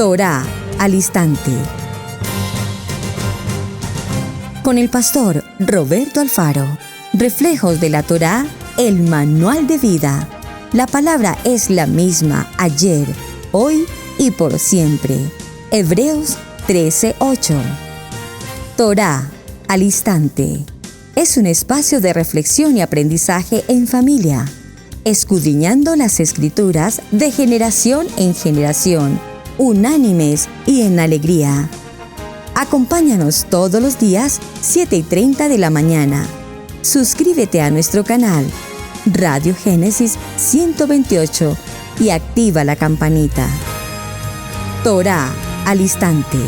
Torá al instante. Con el pastor Roberto Alfaro. Reflejos de la Torá, el manual de vida. La palabra es la misma ayer, hoy y por siempre. Hebreos 13:8. Torá al instante. Es un espacio de reflexión y aprendizaje en familia, escudriñando las Escrituras de generación en generación, unánimes y en alegría. Acompáñanos todos los días, 7:30 de la mañana. Suscríbete a nuestro canal, Radio Génesis 128, y activa la campanita. Torá al instante.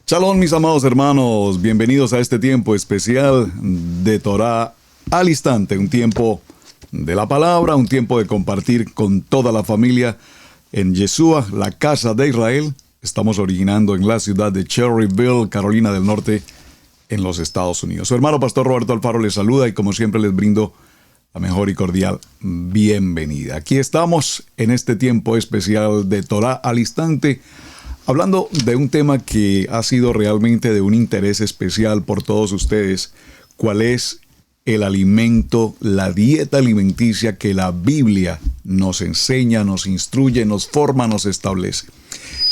Shalom, mis amados hermanos, bienvenidos a este tiempo especial de Torá al instante, un tiempo de la palabra, un tiempo de compartir con toda la familia en Yeshua, la casa de Israel. Estamos originando en la ciudad de Cherryville, Carolina del Norte, en los Estados Unidos. Su hermano pastor Roberto Alfaro les saluda y como siempre les brindo la mejor y cordial bienvenida. Aquí estamos en este tiempo especial de Torá al instante, hablando de un tema que ha sido realmente de un interés especial por todos ustedes. ¿Cuál es el alimento, la dieta alimenticia que la Biblia nos enseña, nos instruye, nos forma, nos establece?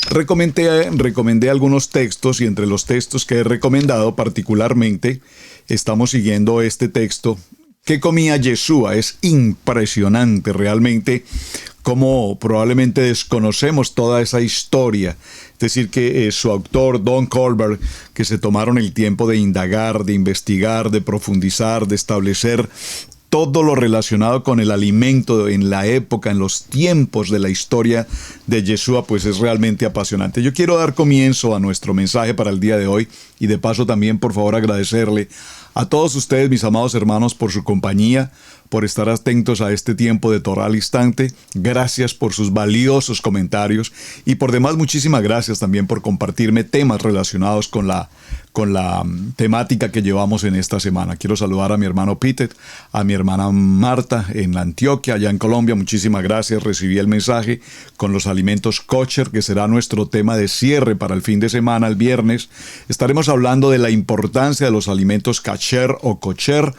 Recomendé algunos textos y entre los textos que he recomendado particularmente estamos siguiendo este texto. ¿Qué comía Yeshua? Es impresionante realmente cómo probablemente desconocemos toda esa historia. Es decir, que su autor, Don Colbert, que se tomaron el tiempo de indagar, de investigar, de profundizar, de establecer todo lo relacionado con el alimento en la época, en los tiempos de la historia de Yeshua, pues es realmente apasionante. Yo quiero dar comienzo a nuestro mensaje para el día de hoy y de paso también, por favor, agradecerle a todos ustedes, mis amados hermanos, por su compañía, por estar atentos a este tiempo de Torá al instante. Gracias por sus valiosos comentarios y por demás muchísimas gracias también por compartirme temas relacionados con la temática que llevamos en esta semana. Quiero saludar a mi hermano Peter, a mi hermana Marta en Antioquia, allá en Colombia. Muchísimas gracias. Recibí el mensaje con los alimentos kosher, que será nuestro tema de cierre para el fin de semana, el viernes. Estaremos hablando de la importancia de los alimentos kasher o kosher,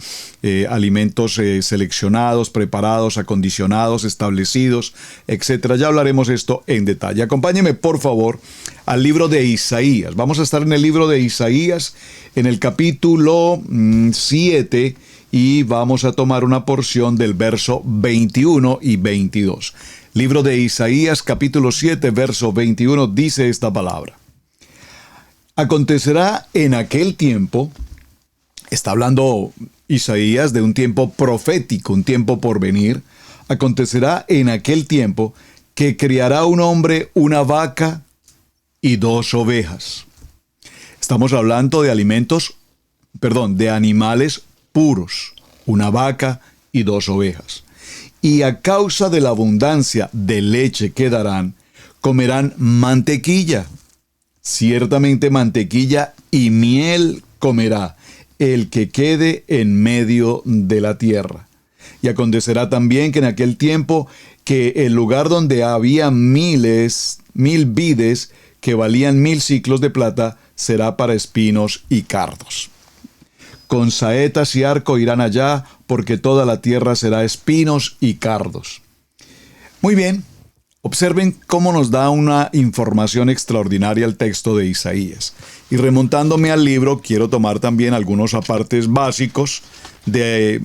alimentos seleccionados, preparados, acondicionados, establecidos, etc. Ya hablaremos esto en detalle. Acompáñeme, por favor, al libro de Isaías. Vamos a estar en el libro de Isaías, en el capítulo 7, y vamos a tomar una porción del verso 21 y 22. Libro de Isaías, capítulo 7, verso 21, dice esta palabra. Acontecerá en aquel tiempo, está hablando Isaías de un tiempo profético, un tiempo por venir. Acontecerá en aquel tiempo que criará un hombre una vaca y 2 ovejas. Estamos hablando de de animales puros, una vaca y 2 ovejas. Y a causa de la abundancia de leche que darán, comerán mantequilla. Ciertamente mantequilla y miel comerá el que quede en medio de la tierra. Y acontecerá también que en aquel tiempo que el lugar donde había 1000 vides que valían 1000 siclos de plata será para espinos y cardos. Con saetas y arco irán allá, porque toda la tierra será espinos y cardos. Muy bien, observen cómo nos da una información extraordinaria el texto de Isaías. Y remontándome al libro, quiero tomar también algunos apartes básicos de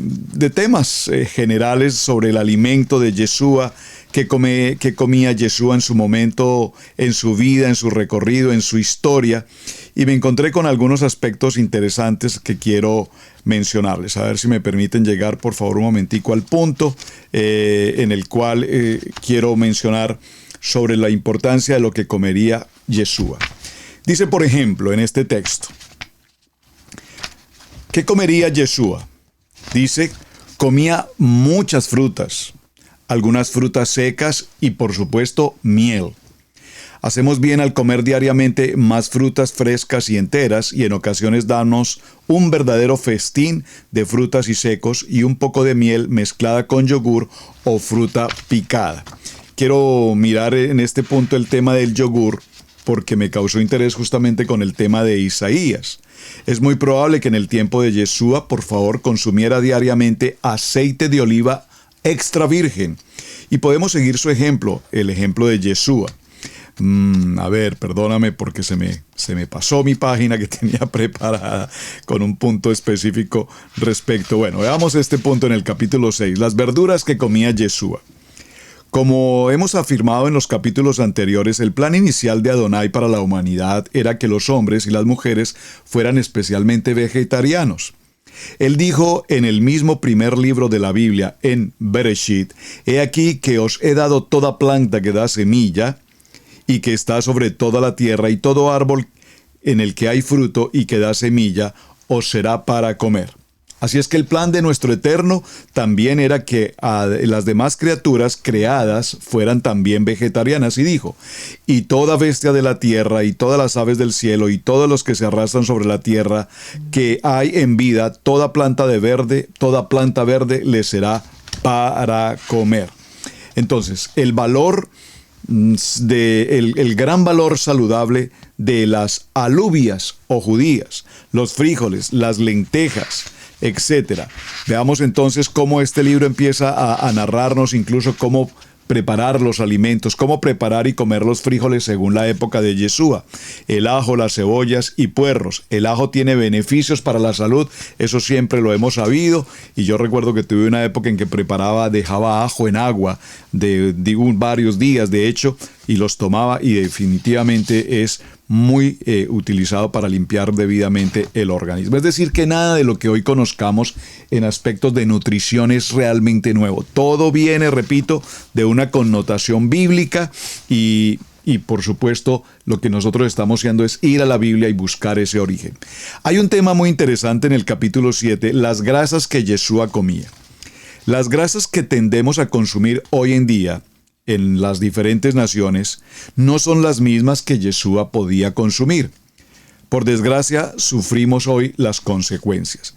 temas generales sobre el alimento de Yeshua, que comía Yeshua en su momento, en su vida, en su recorrido, en su historia. Y me encontré con algunos aspectos interesantes que quiero mencionarles. A ver si me permiten llegar, por favor, un momentico al punto en el cual quiero mencionar sobre la importancia de lo que comería Yeshua. Dice, por ejemplo, en este texto, ¿qué comería Yeshua? Dice, comía muchas frutas, algunas frutas secas y, por supuesto, miel. Hacemos bien al comer diariamente más frutas frescas y enteras y en ocasiones darnos un verdadero festín de frutas y secos y un poco de miel mezclada con yogur o fruta picada. Quiero mirar en este punto el tema del yogur porque me causó interés justamente con el tema de Isaías. Es muy probable que en el tiempo de Yeshua, por favor, consumiera diariamente aceite de oliva extra virgen. Y podemos seguir su ejemplo, el ejemplo de Yeshua. A ver, perdóname porque se me pasó mi página que tenía preparada con un punto específico respecto. Bueno, veamos este punto en el capítulo 6, las verduras que comía Yeshua. Como hemos afirmado en los capítulos anteriores, el plan inicial de Adonai para la humanidad era que los hombres y las mujeres fueran especialmente vegetarianos. Él dijo en el mismo primer libro de la Biblia, en Bereshit, «He aquí que os he dado toda planta que da semilla, y que está sobre toda la tierra, y todo árbol en el que hay fruto y que da semilla, os será para comer». Así es que el plan de nuestro Eterno también era que las demás criaturas creadas fueran también vegetarianas, y dijo, «Y toda bestia de la tierra, y todas las aves del cielo, y todos los que se arrastran sobre la tierra, que hay en vida, toda planta verde les será para comer». Entonces, el gran valor saludable de las alubias o judías, los frijoles, las lentejas, etcétera. Veamos entonces cómo este libro empieza a narrarnos incluso cómo preparar los alimentos, cómo preparar y comer los frijoles según la época de Yeshua. El ajo, las cebollas y puerros. El ajo tiene beneficios para la salud, eso siempre lo hemos sabido, y yo recuerdo que tuve una época en que dejaba ajo en agua de varios días, de hecho, y los tomaba, y definitivamente es muy utilizado para limpiar debidamente el organismo. Es decir, que nada de lo que hoy conozcamos en aspectos de nutrición es realmente nuevo. Todo viene, repito, de una connotación bíblica y por supuesto lo que nosotros estamos haciendo es ir a la Biblia y buscar ese origen. Hay un tema muy interesante en el capítulo 7, las grasas que Yeshua comía. Las grasas que tendemos a consumir hoy en día en las diferentes naciones no son las mismas que Yeshua podía consumir. Por desgracia, sufrimos hoy las consecuencias.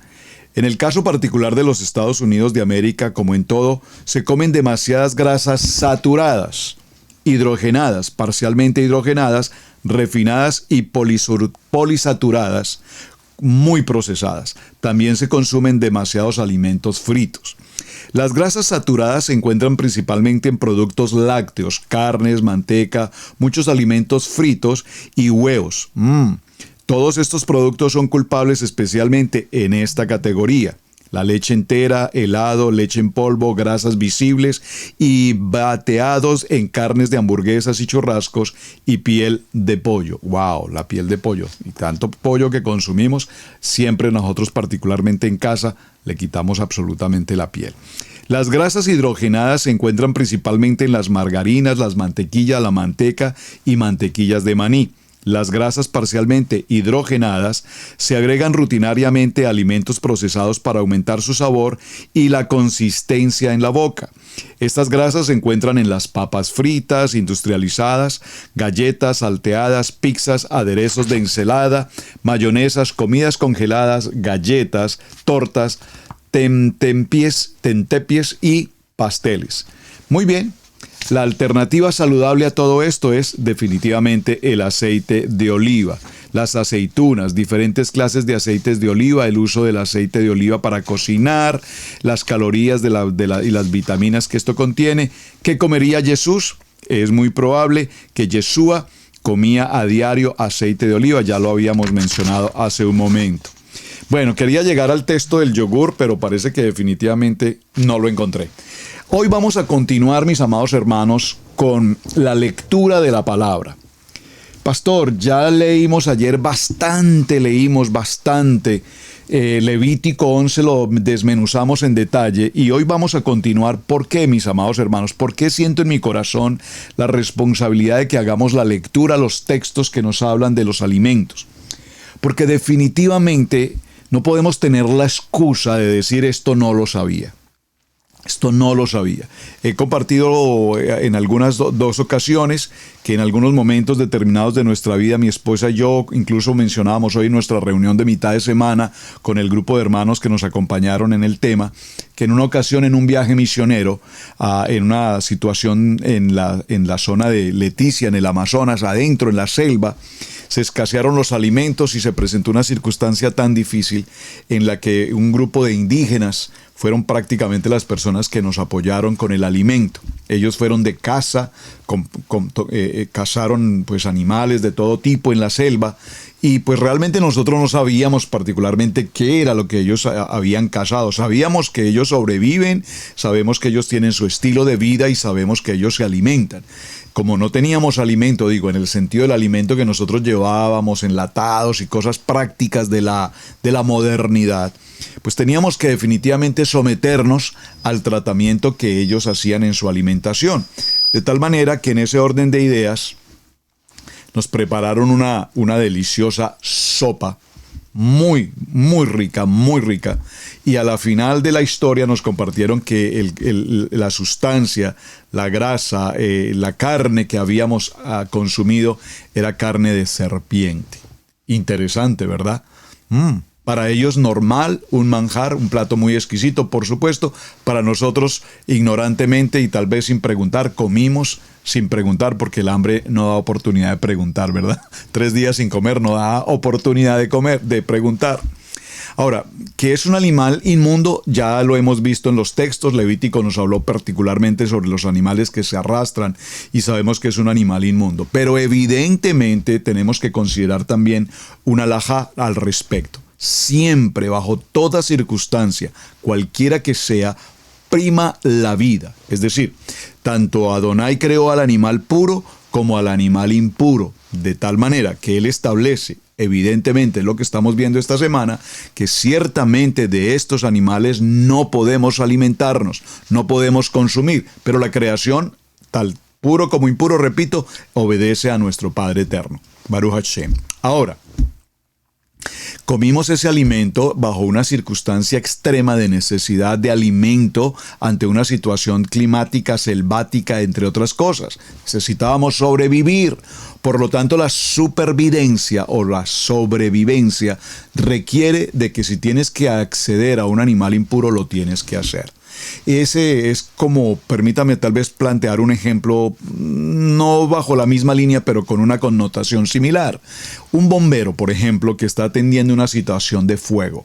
En el caso particular de los Estados Unidos de América, como en todo, se comen demasiadas grasas saturadas, hidrogenadas, parcialmente hidrogenadas, refinadas y polisaturadas, muy procesadas. También se consumen demasiados alimentos fritos. Las grasas saturadas se encuentran principalmente en productos lácteos, carnes, manteca, muchos alimentos fritos y huevos. Todos estos productos son culpables especialmente en esta categoría. La leche entera, helado, leche en polvo, grasas visibles y bateados en carnes de hamburguesas y churrascos y piel de pollo. ¡Wow! La piel de pollo. Y tanto pollo que consumimos, siempre nosotros particularmente en casa le quitamos absolutamente la piel. Las grasas hidrogenadas se encuentran principalmente en las margarinas, las mantequillas, la manteca y mantequillas de maní. Las grasas parcialmente hidrogenadas se agregan rutinariamente a alimentos procesados para aumentar su sabor y la consistencia en la boca. Estas grasas se encuentran en las papas fritas, industrializadas, galletas, salteadas, pizzas, aderezos de ensalada, mayonesas, comidas congeladas, galletas, tortas, tentepiés y pasteles. Muy bien. La alternativa saludable a todo esto es definitivamente el aceite de oliva. Las aceitunas, diferentes clases de aceites de oliva, el uso del aceite de oliva para cocinar, las calorías y las vitaminas que esto contiene. ¿Qué comería Jesús? Es muy probable que Yeshua comía a diario aceite de oliva, ya lo habíamos mencionado hace un momento. Bueno, quería llegar al texto del yogur, pero parece que definitivamente no lo encontré. Hoy vamos a continuar, mis amados hermanos, con la lectura de la palabra. Pastor, ya leímos bastante. Levítico 11 lo desmenuzamos en detalle y hoy vamos a continuar. ¿Por qué, mis amados hermanos? ¿Por qué siento en mi corazón la responsabilidad de que hagamos la lectura, los textos que nos hablan de los alimentos? Porque definitivamente no podemos tener la excusa de decir esto no lo sabía. Esto no lo sabía. He compartido en algunas dos ocasiones que en algunos momentos determinados de nuestra vida, mi esposa y yo, incluso mencionábamos hoy nuestra reunión de mitad de semana con el grupo de hermanos que nos acompañaron en el tema, que en una ocasión en un viaje misionero, en una situación en la zona de Leticia, en el Amazonas, adentro en la selva, se escasearon los alimentos y se presentó una circunstancia tan difícil en la que un grupo de indígenas fueron prácticamente las personas que nos apoyaron con el alimento. Ellos fueron de caza, cazaron pues animales de todo tipo en la selva, y pues realmente nosotros no sabíamos particularmente qué era lo que ellos habían cazado. Sabíamos que ellos sobreviven, sabemos que ellos tienen su estilo de vida y sabemos que ellos se alimentan. Como no teníamos alimento, digo, en el sentido del alimento que nosotros llevábamos, enlatados y cosas prácticas de la modernidad, pues teníamos que definitivamente someternos al tratamiento que ellos hacían en su alimentación. De tal manera que en ese orden de ideas nos prepararon una deliciosa sopa, muy rica, y a la final de la historia nos compartieron que la sustancia, la grasa, la carne que habíamos consumido era carne de serpiente. Interesante, ¿verdad? Para ellos normal, un manjar, un plato muy exquisito, por supuesto. Para nosotros, ignorantemente y tal vez sin preguntar, comimos sin preguntar, porque el hambre no da oportunidad de preguntar, ¿verdad? 3 días sin comer no da oportunidad de preguntar. Ahora, ¿qué es un animal inmundo? Ya lo hemos visto en los textos. Levítico nos habló particularmente sobre los animales que se arrastran y sabemos que es un animal inmundo. Pero evidentemente tenemos que considerar también una alajá al respecto. Siempre, bajo toda circunstancia, cualquiera que sea, prima la vida. Es decir, tanto Adonai creó al animal puro como al animal impuro, de tal manera que Él establece, evidentemente lo que estamos viendo esta semana, que ciertamente de estos animales no podemos alimentarnos, no podemos consumir, pero la creación, tal puro como impuro, repito, obedece a nuestro Padre Eterno. Baruch Hashem. Ahora, comimos ese alimento bajo una circunstancia extrema de necesidad de alimento ante una situación climática, selvática, entre otras cosas. Necesitábamos sobrevivir. Por lo tanto, la supervivencia o la sobrevivencia requiere de que si tienes que acceder a un animal impuro, lo tienes que hacer. Ese es como, permítame tal vez plantear un ejemplo, no bajo la misma línea, pero con una connotación similar. Un bombero, por ejemplo, que está atendiendo una situación de fuego,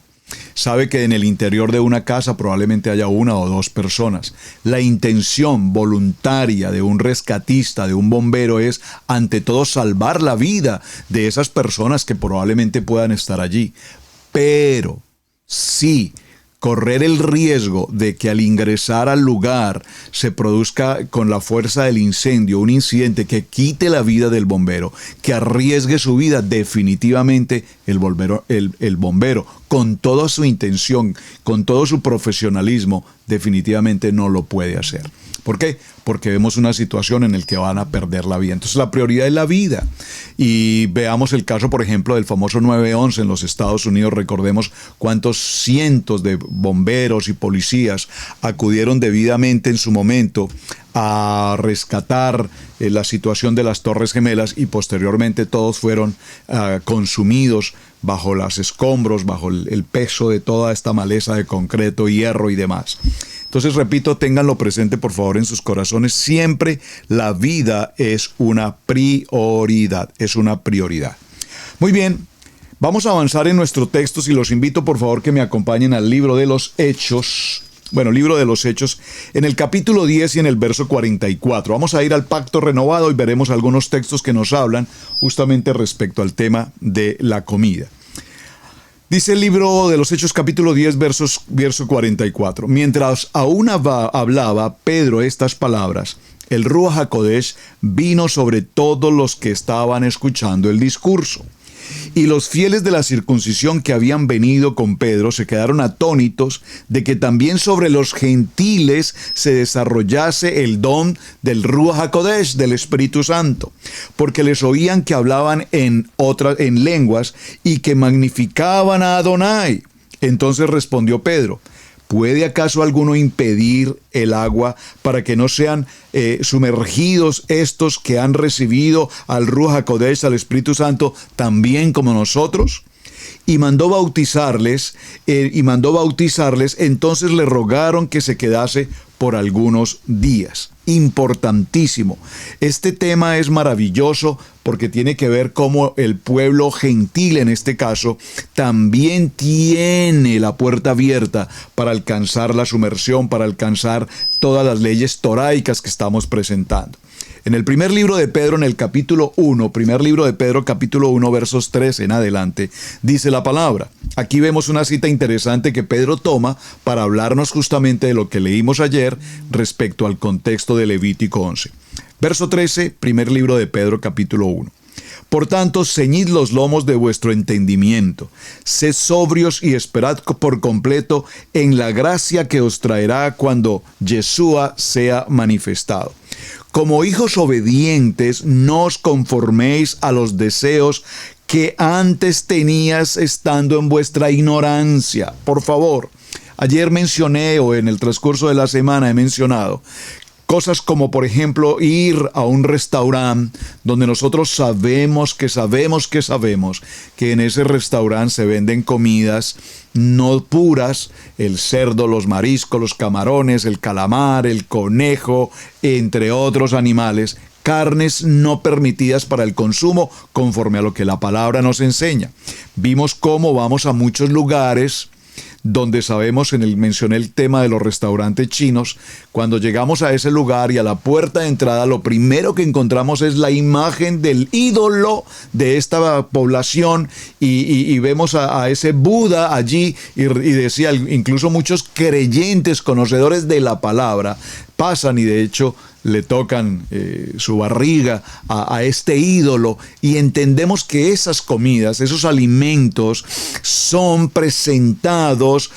sabe que en el interior de una casa probablemente haya 1 o 2 personas. La intención voluntaria de un rescatista, de un bombero, es ante todo salvar la vida de esas personas que probablemente puedan estar allí. Pero sí, correr el riesgo de que al ingresar al lugar se produzca con la fuerza del incendio un incidente que quite la vida del bombero, que arriesgue su vida, definitivamente el bombero, con toda su intención, con todo su profesionalismo, definitivamente no lo puede hacer. ¿Por qué? Porque vemos una situación en la que van a perder la vida. Entonces la prioridad es la vida. Y veamos el caso, por ejemplo, del famoso 911 en los Estados Unidos. Recordemos cuántos cientos de bomberos y policías acudieron debidamente en su momento a rescatar la situación de las Torres Gemelas, y posteriormente todos fueron consumidos bajo los escombros, bajo el peso de toda esta maleza de concreto, hierro y demás. Entonces, repito, ténganlo presente por favor en sus corazones. Siempre la vida es una prioridad, Muy bien, vamos a avanzar en nuestro texto. Si los invito por favor que me acompañen al libro de los Hechos. Libro de los Hechos, en el capítulo 10 y en el verso 44. Vamos a ir al pacto renovado y veremos algunos textos que nos hablan justamente respecto al tema de la comida. Dice el libro de los Hechos, capítulo 10, verso 44. Mientras aún hablaba Pedro estas palabras, el Ruach HaKodesh vino sobre todos los que estaban escuchando el discurso. Y los fieles de la circuncisión que habían venido con Pedro se quedaron atónitos de que también sobre los gentiles se desarrollase el don del Ruach HaKodesh, del Espíritu Santo, porque les oían que hablaban en lenguas y que magnificaban a Adonai. Entonces respondió Pedro: ¿Puede acaso alguno impedir el agua para que no sean sumergidos estos que han recibido al Ruach HaKodesh, al Espíritu Santo, también como nosotros? Y mandó bautizarles, entonces le rogaron que se quedase por algunos días. Importantísimo. Este tema es maravilloso porque tiene que ver cómo el pueblo gentil, en este caso, también tiene la puerta abierta para alcanzar la sumersión, para alcanzar todas las leyes toraicas que estamos presentando. En el primer libro de Pedro, en el capítulo 1, primer libro de Pedro, capítulo 1, versos 13 en adelante, dice la palabra. Aquí vemos una cita interesante que Pedro toma para hablarnos justamente de lo que leímos ayer respecto al contexto de Levítico 11. Verso 13, primer libro de Pedro, capítulo 1. Por tanto, ceñid los lomos de vuestro entendimiento, sed sobrios y esperad por completo en la gracia que os traerá cuando Yeshua sea manifestado. Como hijos obedientes, no os conforméis a los deseos que antes tenías estando en vuestra ignorancia. Por favor, ayer mencioné, o en el transcurso de la semana he mencionado, cosas como, por ejemplo, ir a un restaurante donde nosotros sabemos que en ese restaurante se venden comidas no puras, el cerdo, los mariscos, los camarones, el calamar, el conejo, entre otros animales, carnes no permitidas para el consumo conforme a lo que la palabra nos enseña. Vimos cómo vamos a muchos lugares donde sabemos, mencioné el tema de los restaurantes chinos, cuando llegamos a ese lugar y a la puerta de entrada, lo primero que encontramos es la imagen del ídolo de esta población y vemos a ese Buda allí y decía, incluso muchos creyentes, conocedores de la palabra, pasan y de hecho le tocan su barriga a este ídolo y entendemos que esas comidas, esos alimentos son presentados,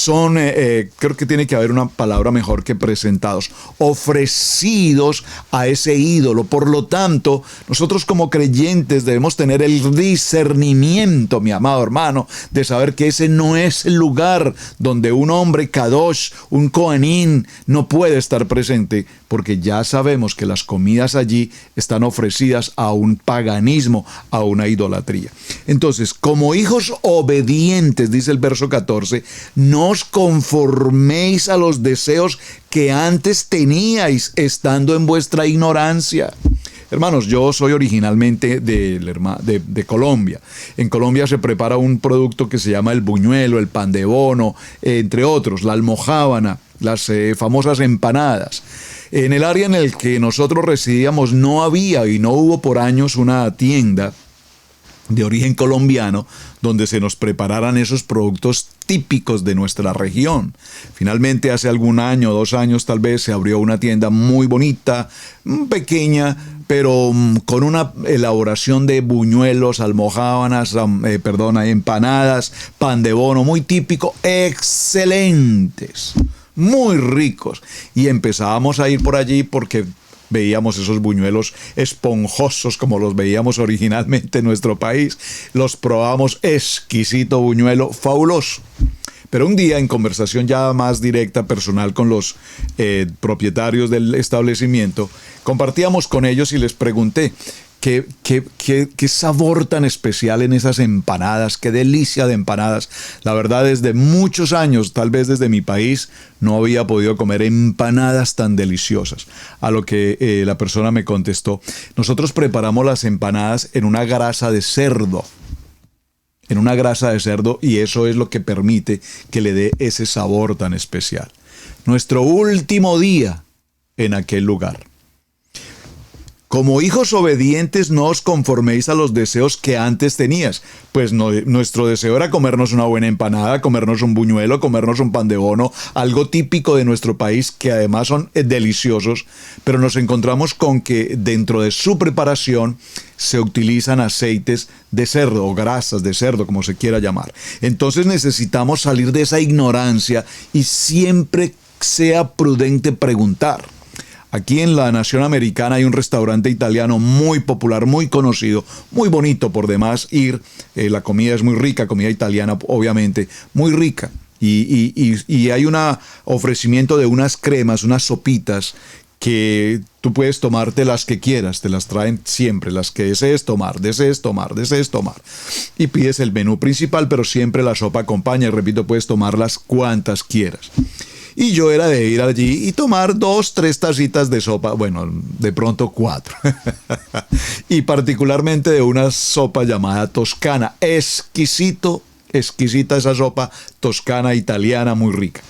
creo que tiene que haber una palabra mejor que presentados, ofrecidos a ese ídolo. Por lo tanto, nosotros como creyentes debemos tener el discernimiento, mi amado hermano, de saber que ese no es el lugar donde un hombre kadosh, un kohanim, no puede estar presente, porque ya sabemos que las comidas allí están ofrecidas a un paganismo, a una idolatría. Entonces, como hijos obedientes, dice el verso 14, no os conforméis a los deseos que antes teníais estando en vuestra ignorancia. Hermanos, yo soy originalmente de Colombia. En Colombia se prepara un producto que se llama el buñuelo, el pan de bono, entre otros, la almojábana, las famosas empanadas. En el área en el que nosotros residíamos no había y no hubo por años una tienda de origen colombiano donde se nos prepararan esos productos típicos de nuestra región. Finalmente, hace algún año, 2 años tal vez, se abrió una tienda muy bonita, pequeña, pero con una elaboración de buñuelos, almojábanas, empanadas, pan de bono, muy típico, excelentes, muy ricos. Y empezábamos a ir por allí porque veíamos esos buñuelos esponjosos como los veíamos originalmente en nuestro país. Los probamos, exquisito buñuelo, fabuloso. Pero un día, en conversación ya más directa, personal con los propietarios del establecimiento, compartíamos con ellos y les pregunté, ¿Qué sabor tan especial en esas empanadas, qué delicia de empanadas. La verdad, desde muchos años, tal vez desde mi país, no había podido comer empanadas tan deliciosas. A lo que la persona me contestó, nosotros preparamos las empanadas en una grasa de cerdo. Y eso es lo que permite que le dé ese sabor tan especial. Nuestro último día en aquel lugar. Como hijos obedientes no os conforméis a los deseos que antes tenías. Pues nuestro deseo era comernos una buena empanada, comernos un buñuelo, comernos un pan de bono, algo típico de nuestro país que además son deliciosos, pero nos encontramos con que dentro de su preparación se utilizan aceites de cerdo o grasas de cerdo, como se quiera llamar. Entonces necesitamos salir de esa ignorancia y siempre sea prudente preguntar. Aquí en la nación americana hay un restaurante italiano muy popular, muy conocido, muy bonito por demás ir. La comida es muy rica, comida italiana obviamente, muy rica. Y hay un ofrecimiento de unas cremas, unas sopitas, que tú puedes tomarte las que quieras, te las traen siempre, las que desees tomar. Y pides el menú principal, pero siempre la sopa acompaña, y repito, puedes tomarlas cuantas quieras. Y yo era de ir allí y tomar 2, 3 tacitas de sopa, bueno, de pronto 4. Y particularmente de una sopa llamada toscana. Exquisita esa sopa toscana italiana, muy rica.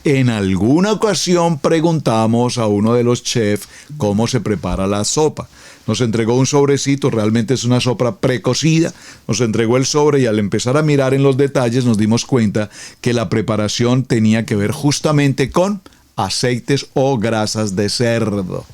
En alguna ocasión preguntamos a uno de los chefs cómo se prepara la sopa. Nos entregó un sobrecito, realmente es una sopa precocida, nos entregó el sobre y al empezar a mirar en los detalles nos dimos cuenta que la preparación tenía que ver justamente con aceites o grasas de cerdo.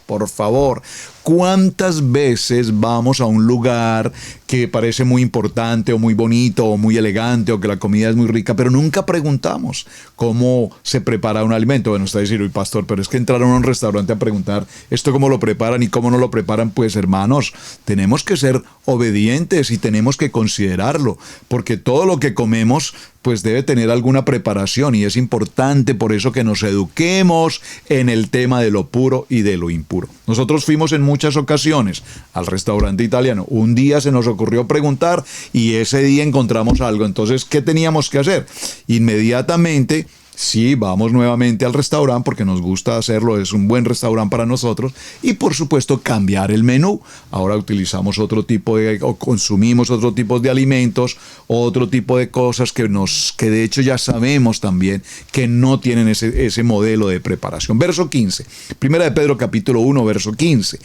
Por favor, ¿cuántas veces vamos a un lugar que parece muy importante o muy bonito o muy elegante o que la comida es muy rica, pero nunca preguntamos cómo se prepara un alimento? Bueno, está diciendo, uy, pastor, pero es que entraron a un restaurante a preguntar esto cómo lo preparan y cómo no lo preparan. Pues hermanos, tenemos que ser obedientes y tenemos que considerarlo, porque todo lo que comemos pues debe tener alguna preparación y es importante por eso que nos eduquemos en el tema de lo puro y de lo impuro. Nosotros fuimos en muchas ocasiones al restaurante italiano. Un día se nos ocurrió preguntar y ese día encontramos algo. Entonces, ¿qué teníamos que hacer? Inmediatamente, sí, vamos nuevamente al restaurante porque nos gusta hacerlo, es un buen restaurante para nosotros, y por supuesto cambiar el menú. Ahora utilizamos otro tipo o consumimos otro tipo de alimentos, otro tipo de cosas que de hecho ya sabemos también que no tienen ese modelo de preparación. Verso 15, Primera de Pedro capítulo 1, verso 15.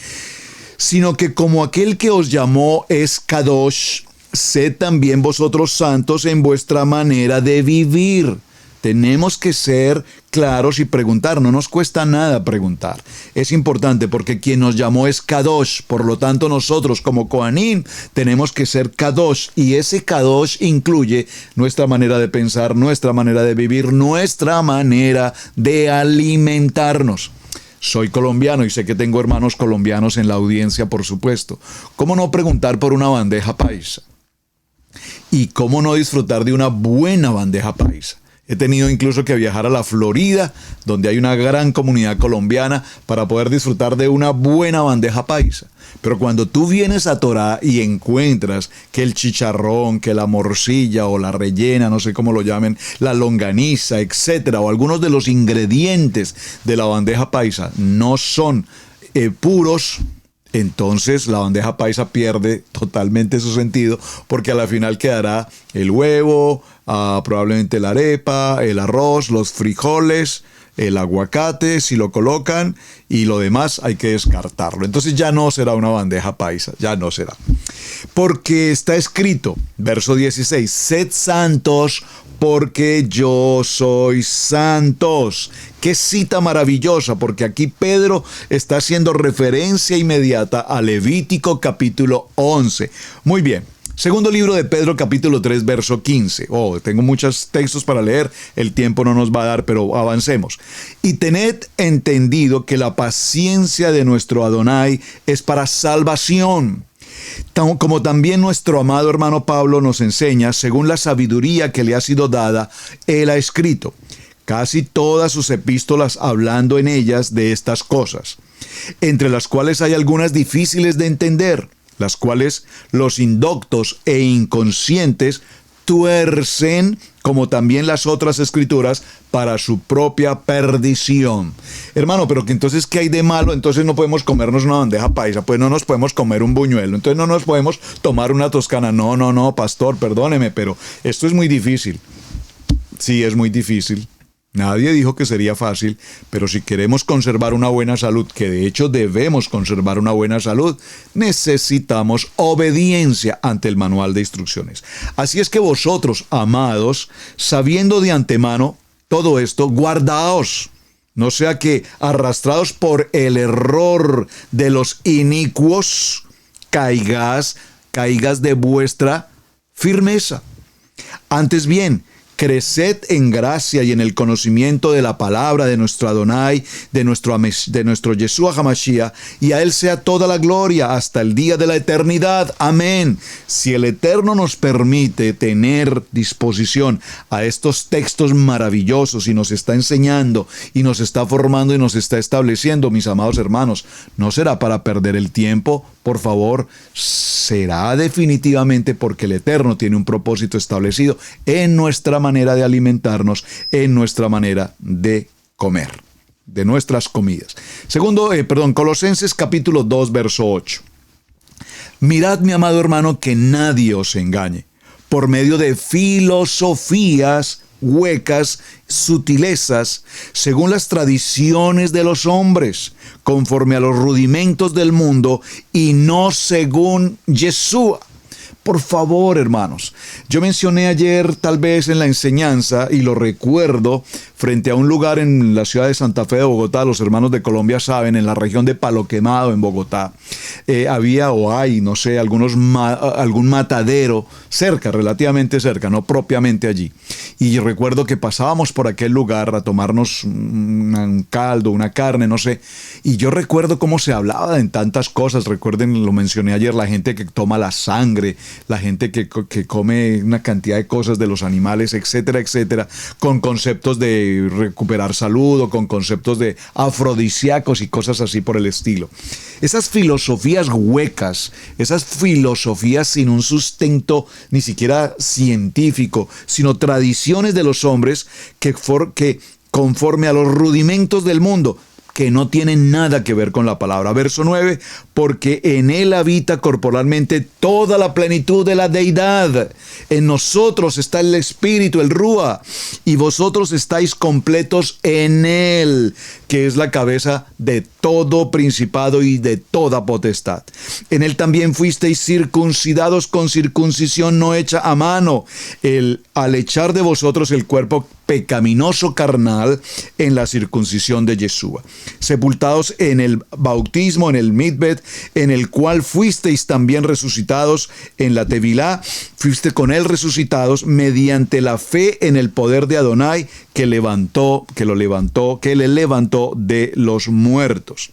Sino que como aquel que os llamó es Kadosh, sed también vosotros santos en vuestra manera de vivir. Tenemos que ser claros y preguntar, no nos cuesta nada preguntar. Es importante porque quien nos llamó es Kadosh, por lo tanto nosotros como Kohanim tenemos que ser Kadosh, y ese Kadosh incluye nuestra manera de pensar, nuestra manera de vivir, nuestra manera de alimentarnos. Soy colombiano y sé que tengo hermanos colombianos en la audiencia, por supuesto. ¿Cómo no preguntar por una bandeja paisa? ¿Y cómo no disfrutar de una buena bandeja paisa? He tenido incluso que viajar a la Florida, donde hay una gran comunidad colombiana, para poder disfrutar de una buena bandeja paisa. Pero cuando tú vienes a Torá y encuentras que el chicharrón, que la morcilla o la rellena, no sé cómo lo llamen, la longaniza, etcétera, o algunos de los ingredientes de la bandeja paisa no son puros, entonces la bandeja paisa pierde totalmente su sentido, porque a la final quedará el huevo, probablemente la arepa, el arroz, los frijoles, el aguacate, si lo colocan, y lo demás hay que descartarlo. Entonces ya no será una bandeja paisa, ya no será. Porque está escrito, verso 16, sed santos porque yo soy santos. Qué cita maravillosa, porque aquí Pedro está haciendo referencia inmediata a Levítico capítulo 11. Muy bien. Segundo libro de Pedro, capítulo 3, verso 15. Tengo muchos textos para leer, el tiempo no nos va a dar, pero avancemos. Y tened entendido que la paciencia de nuestro Adonai es para salvación, como también nuestro amado hermano Pablo nos enseña, según la sabiduría que le ha sido dada, él ha escrito casi todas sus epístolas hablando en ellas de estas cosas, entre las cuales hay algunas difíciles de entender, las cuales los indoctos e inconscientes tuercen, como también las otras escrituras, para su propia perdición. Hermano, pero que entonces, ¿qué hay de malo? Entonces no podemos comernos una bandeja paisa, pues no nos podemos comer un buñuelo, entonces no nos podemos tomar una toscana. No, pastor, perdóneme, pero esto es muy difícil. Sí, es muy difícil. Nadie dijo que sería fácil, pero si queremos conservar una buena salud, que de hecho debemos conservar una buena salud, necesitamos obediencia ante el manual de instrucciones. Así es que vosotros, amados, sabiendo de antemano todo esto, guardaos, no sea que arrastrados por el error de los inicuos, caigas de vuestra firmeza. Antes bien, Creced en gracia y en el conocimiento de la palabra de nuestro Adonai, de nuestro Yeshua HaMashiach, y a Él sea toda la gloria hasta el día de la eternidad. Amén. Si el Eterno nos permite tener disposición a estos textos maravillosos y nos está enseñando y nos está formando y nos está estableciendo, mis amados hermanos, no será para perder el tiempo, por favor, será definitivamente porque el Eterno tiene un propósito establecido en nuestra manera de alimentarnos, en nuestra manera de comer, de nuestras comidas. Colosenses capítulo 2, verso 8. Mirad, mi amado hermano, que nadie os engañe por medio de filosofías huecas, sutilezas, según las tradiciones de los hombres, conforme a los rudimentos del mundo y no según Yeshua. Por favor, hermanos, yo mencioné ayer tal vez en la enseñanza, y lo recuerdo, frente a un lugar en la ciudad de Santa Fe de Bogotá, los hermanos de Colombia saben, en la región de Palo Quemado, en Bogotá, había o hay, no sé, algún matadero cerca, relativamente cerca, no propiamente allí. Y recuerdo que pasábamos por aquel lugar a tomarnos un caldo, una carne, no sé, y yo recuerdo cómo se hablaba en tantas cosas. Recuerden, lo mencioné ayer, la gente que toma la sangre, la gente que come una cantidad de cosas de los animales, etcétera, etcétera, con conceptos de recuperar salud o con conceptos de afrodisíacos y cosas así por el estilo. Esas filosofías huecas, esas filosofías sin un sustento ni siquiera científico, sino tradiciones de los hombres que conforme a los rudimentos del mundo, que no tienen nada que ver con la palabra. Verso 9, porque en Él habita corporalmente toda la plenitud de la deidad. En nosotros está el Espíritu, el Rúa, y vosotros estáis completos en Él, que es la cabeza de todo principado y de toda potestad. En Él también fuisteis circuncidados con circuncisión no hecha a mano, al echar de vosotros el cuerpo pecaminoso carnal en la circuncisión de Yeshua, sepultados en el bautismo, en el mitbet, en el cual fuisteis también resucitados en la tevilá, fuiste con él resucitados mediante la fe en el poder de Adonai que le levantó de los muertos.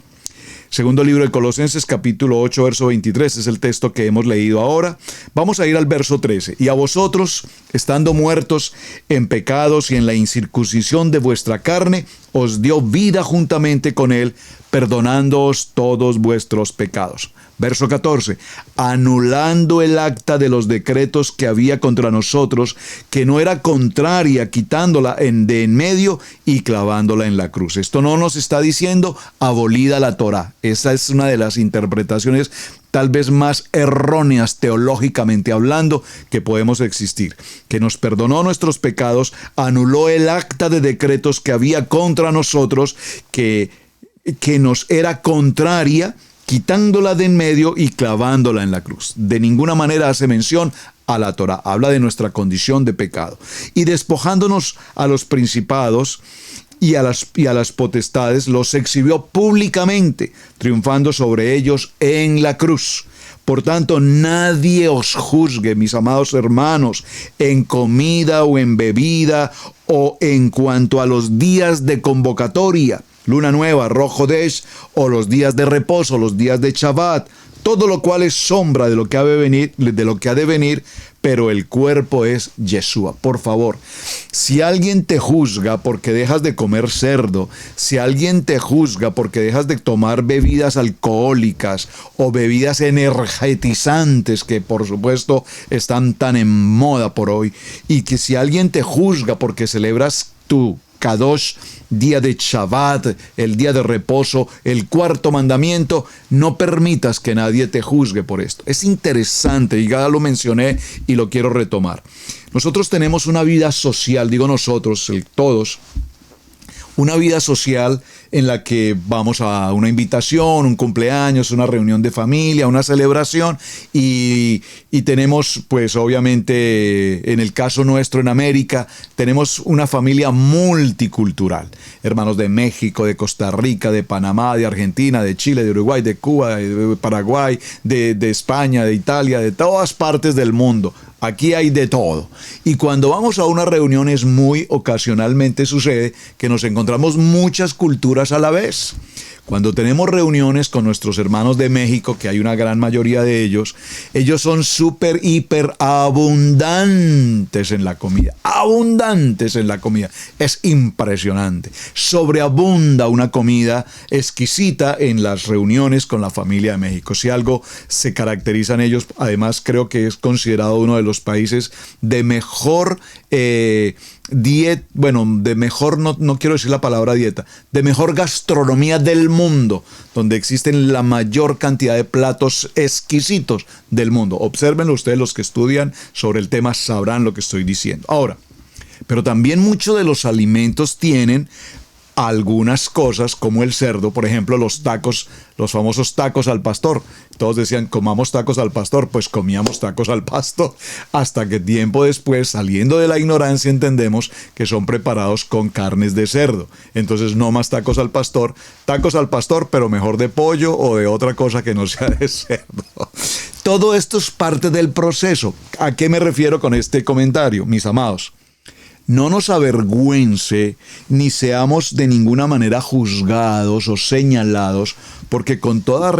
Segundo libro de Colosenses, capítulo 8, verso 23, es el texto que hemos leído ahora. Vamos a ir al verso 13. Y a vosotros, estando muertos en pecados y en la incircuncisión de vuestra carne, os dio vida juntamente con él, perdonándoos todos vuestros pecados. Verso 14, anulando el acta de los decretos que había contra nosotros, que no era contraria, quitándola de en medio y clavándola en la cruz. Esto no nos está diciendo abolida la Torá. Esa es una de las interpretaciones tal vez más erróneas teológicamente hablando que podemos existir. Que nos perdonó nuestros pecados, anuló el acta de decretos que había contra nosotros, que nos era contraria, quitándola de en medio y clavándola en la cruz. De ninguna manera hace mención a la Torá, habla de nuestra condición de pecado. Y despojándonos a los principados y a las potestades, los exhibió públicamente, triunfando sobre ellos en la cruz. Por tanto, nadie os juzgue, mis amados hermanos, en comida o en bebida o en cuanto a los días de convocatoria, luna nueva, Rosh Chodesh, o los días de reposo, los días de Shabbat, todo lo cual es sombra de lo que ha de venir, pero el cuerpo es Yeshua. Por favor, si alguien te juzga porque dejas de comer cerdo, si alguien te juzga porque dejas de tomar bebidas alcohólicas o bebidas energetizantes que por supuesto están tan en moda por hoy, y que si alguien te juzga porque celebras tu Kadosh, día de Shabbat, el día de reposo, el cuarto mandamiento, no permitas que nadie te juzgue por esto. Es interesante, y ya lo mencioné y lo quiero retomar. Nosotros tenemos una vida social, digo nosotros, todos, una vida social en la que vamos a una invitación, un cumpleaños, una reunión de familia, una celebración, y tenemos, pues obviamente, en el caso nuestro en América, tenemos una familia multicultural. Hermanos de México, de Costa Rica, de Panamá, de Argentina, de Chile, de Uruguay, de Cuba, de Paraguay, de España, de Italia, de todas partes del mundo. Aquí hay de todo. Y cuando vamos a unas reuniones, muy ocasionalmente sucede que nos encontramos muchas culturas a la vez. Cuando tenemos reuniones con nuestros hermanos de México, que hay una gran mayoría de ellos son súper, hiper abundantes en la comida. Abundantes en la comida. Es impresionante. Sobreabunda una comida exquisita en las reuniones con la familia de México. Si algo se caracterizan ellos, además creo que es considerado uno de los países de mejor dieta, bueno, de mejor, no quiero decir la palabra dieta, de mejor gastronomía del mundo, donde existen la mayor cantidad de platos exquisitos del mundo. Obsérvenlo ustedes, los que estudian sobre el tema sabrán lo que estoy diciendo. Ahora, pero también muchos de los alimentos tienen algunas cosas como el cerdo, por ejemplo los tacos, los famosos tacos al pastor. Todos decían comamos tacos al pastor, pues comíamos tacos al pastor, hasta que tiempo después, saliendo de la ignorancia, entendemos que son preparados con carnes de cerdo. Entonces no más tacos al pastor, pero mejor de pollo o de otra cosa que no sea de cerdo. Todo esto es parte del proceso. ¿A qué me refiero con este comentario, mis amados? No nos avergüence ni seamos de ninguna manera juzgados o señalados, porque con toda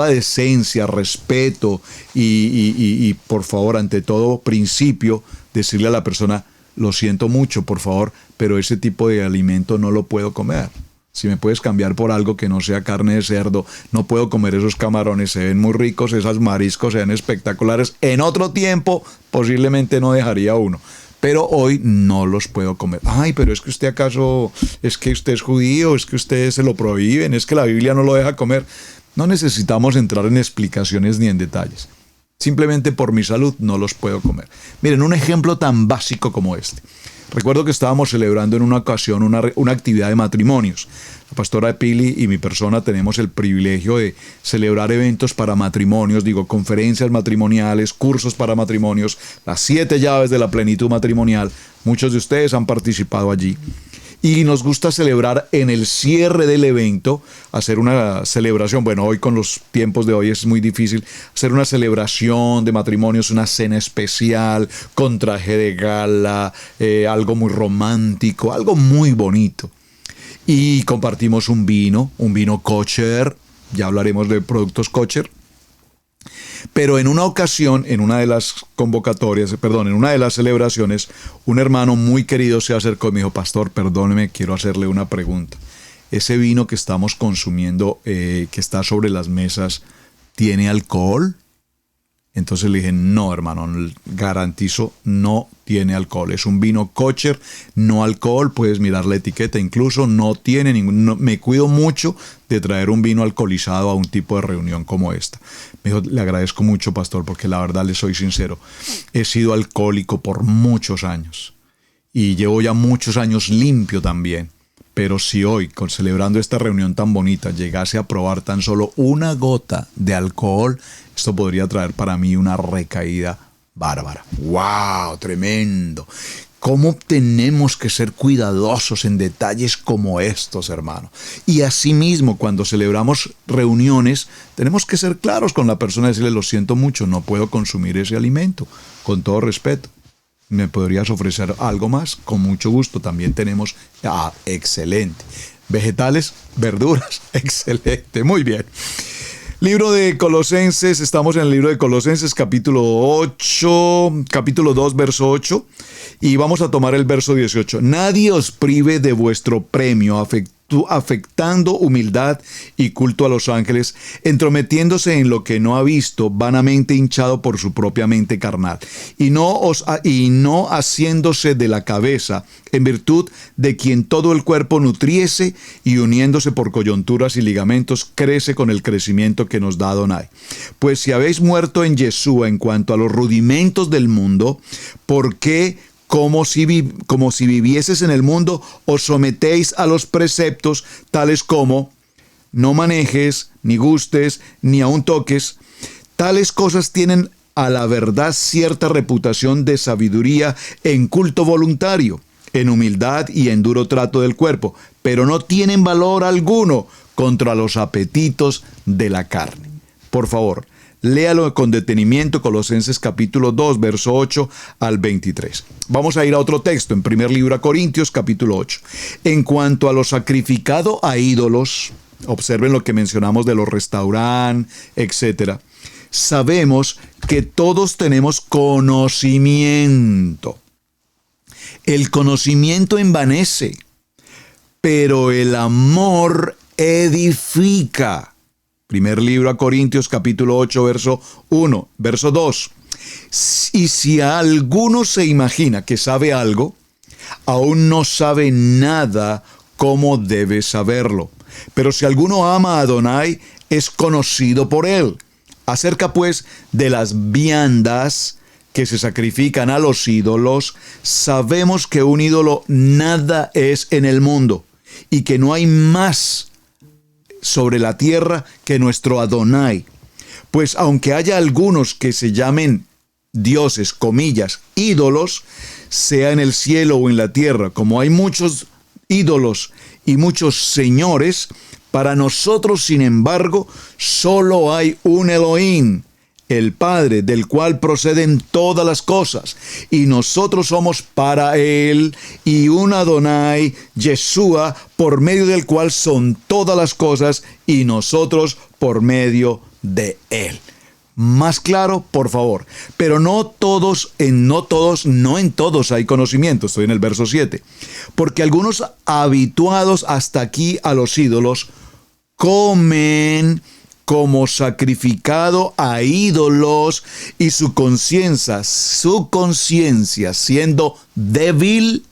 decencia, respeto y por favor, ante todo principio, decirle a la persona, lo siento mucho, por favor, pero ese tipo de alimento no lo puedo comer. Si me puedes cambiar por algo que no sea carne de cerdo, no puedo comer esos camarones, se ven muy ricos, esos mariscos se ven espectaculares. En otro tiempo posiblemente no dejaría uno, pero hoy no los puedo comer. Ay, pero es que usted acaso, es que usted es judío, es que usted se lo prohíben, es que la Biblia no lo deja comer. No necesitamos entrar en explicaciones ni en detalles. Simplemente por mi salud no los puedo comer. Miren, un ejemplo tan básico como este. Recuerdo que estábamos celebrando en una ocasión una actividad de matrimonios. La pastora Pili y mi persona tenemos el privilegio de celebrar eventos para matrimonios, conferencias matrimoniales, cursos para matrimonios, las 7 llaves de la plenitud matrimonial. Muchos de ustedes han participado allí. Y nos gusta celebrar en el cierre del evento, hacer una celebración. Bueno, hoy con los tiempos de hoy es muy difícil hacer una celebración de matrimonios, una cena especial, con traje de gala, algo muy romántico, algo muy bonito. Y compartimos un vino kosher, ya hablaremos de productos kosher. Pero en una ocasión, en una de las celebraciones, un hermano muy querido se acercó y me dijo, pastor, perdóneme, quiero hacerle una pregunta. ¿Ese vino que estamos consumiendo, que está sobre las mesas, tiene alcohol? Entonces le dije, no, hermano, garantizo, no tiene alcohol. Es un vino kosher, no alcohol, puedes mirar la etiqueta, incluso no tiene me cuido mucho de traer un vino alcoholizado a un tipo de reunión como esta. Me dijo, le agradezco mucho, pastor, porque la verdad le soy sincero, he sido alcohólico por muchos años y llevo ya muchos años limpio también. Pero si hoy, celebrando esta reunión tan bonita, llegase a probar tan solo una gota de alcohol, esto podría traer para mí una recaída bárbara. ¡Wow! Tremendo. ¿Cómo tenemos que ser cuidadosos en detalles como estos, hermano? Y asimismo, cuando celebramos reuniones, tenemos que ser claros con la persona y decirle, lo siento mucho, no puedo consumir ese alimento, con todo respeto. ¿Me podrías ofrecer algo más? Con mucho gusto. También tenemos, excelente. Vegetales, verduras, excelente. Muy bien. Libro de Colosenses, estamos en el libro de Colosenses, capítulo 2, verso 8, y vamos a tomar el verso 18. Nadie os prive de vuestro premio, afectando humildad y culto a los ángeles, entrometiéndose en lo que no ha visto, vanamente hinchado por su propia mente carnal, y no haciéndose de la cabeza, en virtud de quien todo el cuerpo nutriese y uniéndose por coyunturas y ligamentos, crece con el crecimiento que nos da Adonai. Pues si habéis muerto en Yeshua en cuanto a los rudimentos del mundo, ¿por qué, como si vivieses en el mundo, os sometéis a los preceptos tales como no manejes, ni gustes, ni aun toques? Tales cosas tienen a la verdad cierta reputación de sabiduría en culto voluntario, en humildad y en duro trato del cuerpo, pero no tienen valor alguno contra los apetitos de la carne. Por favor, Léalo con detenimiento, Colosenses capítulo 2, verso 8 al 23. Vamos a ir a otro texto, en primer libro a Corintios, capítulo 8. En cuanto a lo sacrificado a ídolos, observen lo que mencionamos de los restaurantes, etc. Sabemos que todos tenemos conocimiento. El conocimiento envanece, pero el amor edifica. Primer libro a Corintios, capítulo 8, verso 1, verso 2. Y si alguno se imagina que sabe algo, aún no sabe nada como debe saberlo. Pero si alguno ama a Adonai, es conocido por él. Acerca pues de las viandas que se sacrifican a los ídolos, sabemos que un ídolo nada es en el mundo, y que no hay más sobre la tierra que nuestro Adonai. Pues aunque haya algunos que se llamen dioses, comillas, ídolos, sea en el cielo o en la tierra, como hay muchos ídolos y muchos señores, para nosotros, sin embargo, solo hay un Elohim, el Padre, del cual proceden todas las cosas, y nosotros somos para Él, y un Adonai, Yeshua, por medio del cual son todas las cosas, y nosotros por medio de Él. Más claro, por favor. Pero no en todos hay conocimiento. Estoy en el verso 7. Porque algunos habituados hasta aquí a los ídolos comen como sacrificado a ídolos, y su conciencia siendo débil,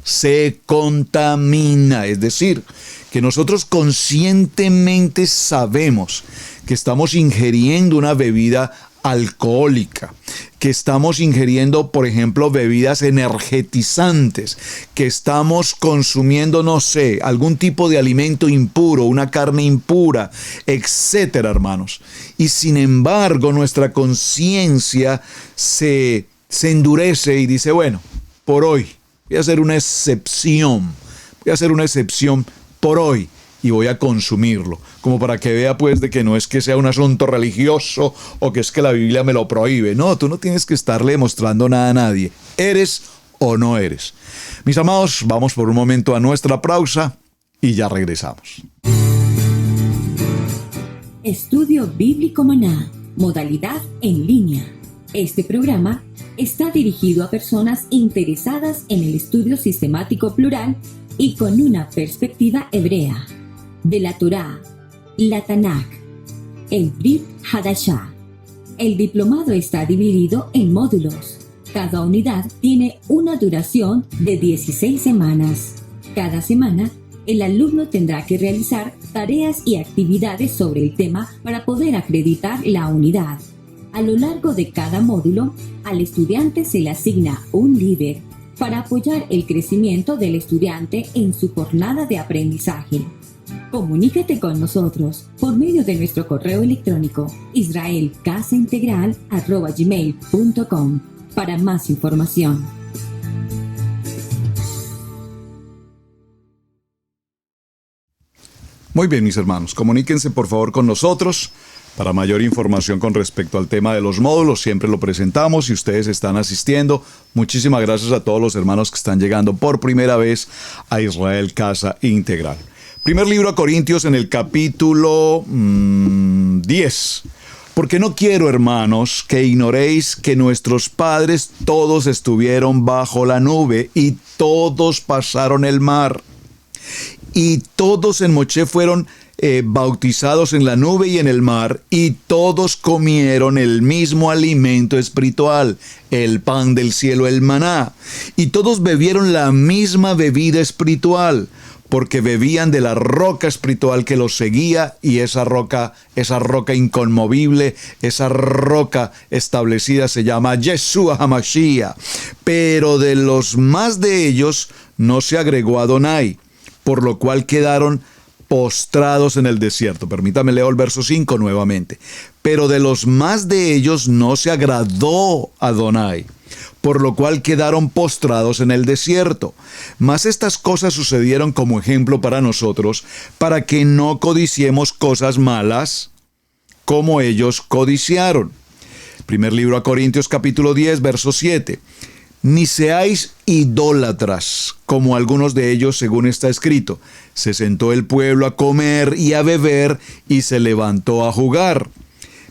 se contamina. Es decir, que nosotros conscientemente sabemos que estamos ingiriendo una bebida alcohólica, que estamos ingiriendo, por ejemplo, bebidas energetizantes, que estamos consumiendo, no sé, algún tipo de alimento impuro, una carne impura, etcétera, hermanos. Y sin embargo, nuestra conciencia se endurece y dice, bueno, por hoy voy a hacer una excepción por hoy, y voy a consumirlo, como para que vea pues de que no es que sea un asunto religioso o que es que la Biblia me lo prohíbe. No, tú no tienes que estarle demostrando nada a nadie. ¿Eres o no eres? Mis amados, vamos por un momento a nuestra pausa y ya regresamos. Estudio Bíblico Maná, modalidad en línea. Este programa está dirigido a personas interesadas en el estudio sistemático plural y con una perspectiva hebrea de la Torá, la Tanakh, el Brit Hadashah. El diplomado está dividido en módulos. Cada unidad tiene una duración de 16 semanas. Cada semana, el alumno tendrá que realizar tareas y actividades sobre el tema para poder acreditar la unidad. A lo largo de cada módulo, al estudiante se le asigna un líder para apoyar el crecimiento del estudiante en su jornada de aprendizaje. Comunícate con nosotros por medio de nuestro correo electrónico israelcasaintegral@gmail.com para más información. Muy bien, mis hermanos, comuníquense por favor con nosotros para mayor información con respecto al tema de los módulos. Siempre lo presentamos y ustedes están asistiendo. Muchísimas gracias a todos los hermanos que están llegando por primera vez a Israel Casa Integral. Primer libro a Corintios, en el capítulo 10. Porque no quiero, hermanos, que ignoréis que nuestros padres todos estuvieron bajo la nube y todos pasaron el mar. Y todos en Moshe fueron bautizados en la nube y en el mar, y todos comieron el mismo alimento espiritual, el pan del cielo, el maná. Y todos bebieron la misma bebida espiritual, porque bebían de la roca espiritual que los seguía, y esa roca inconmovible, esa roca establecida se llama Yeshua HaMashiach. Pero de los más de ellos no se agregó Adonai, por lo cual quedaron postrados en el desierto. Permítame leo el verso 5 nuevamente. Pero de los más de ellos no se agradó Adonai, por lo cual quedaron postrados en el desierto. Mas estas cosas sucedieron como ejemplo para nosotros, para que no codiciemos cosas malas, como ellos codiciaron. Primer libro a Corintios capítulo 10, verso 7. Ni seáis idólatras, como algunos de ellos, según está escrito. Se sentó el pueblo a comer y a beber, y se levantó a jugar.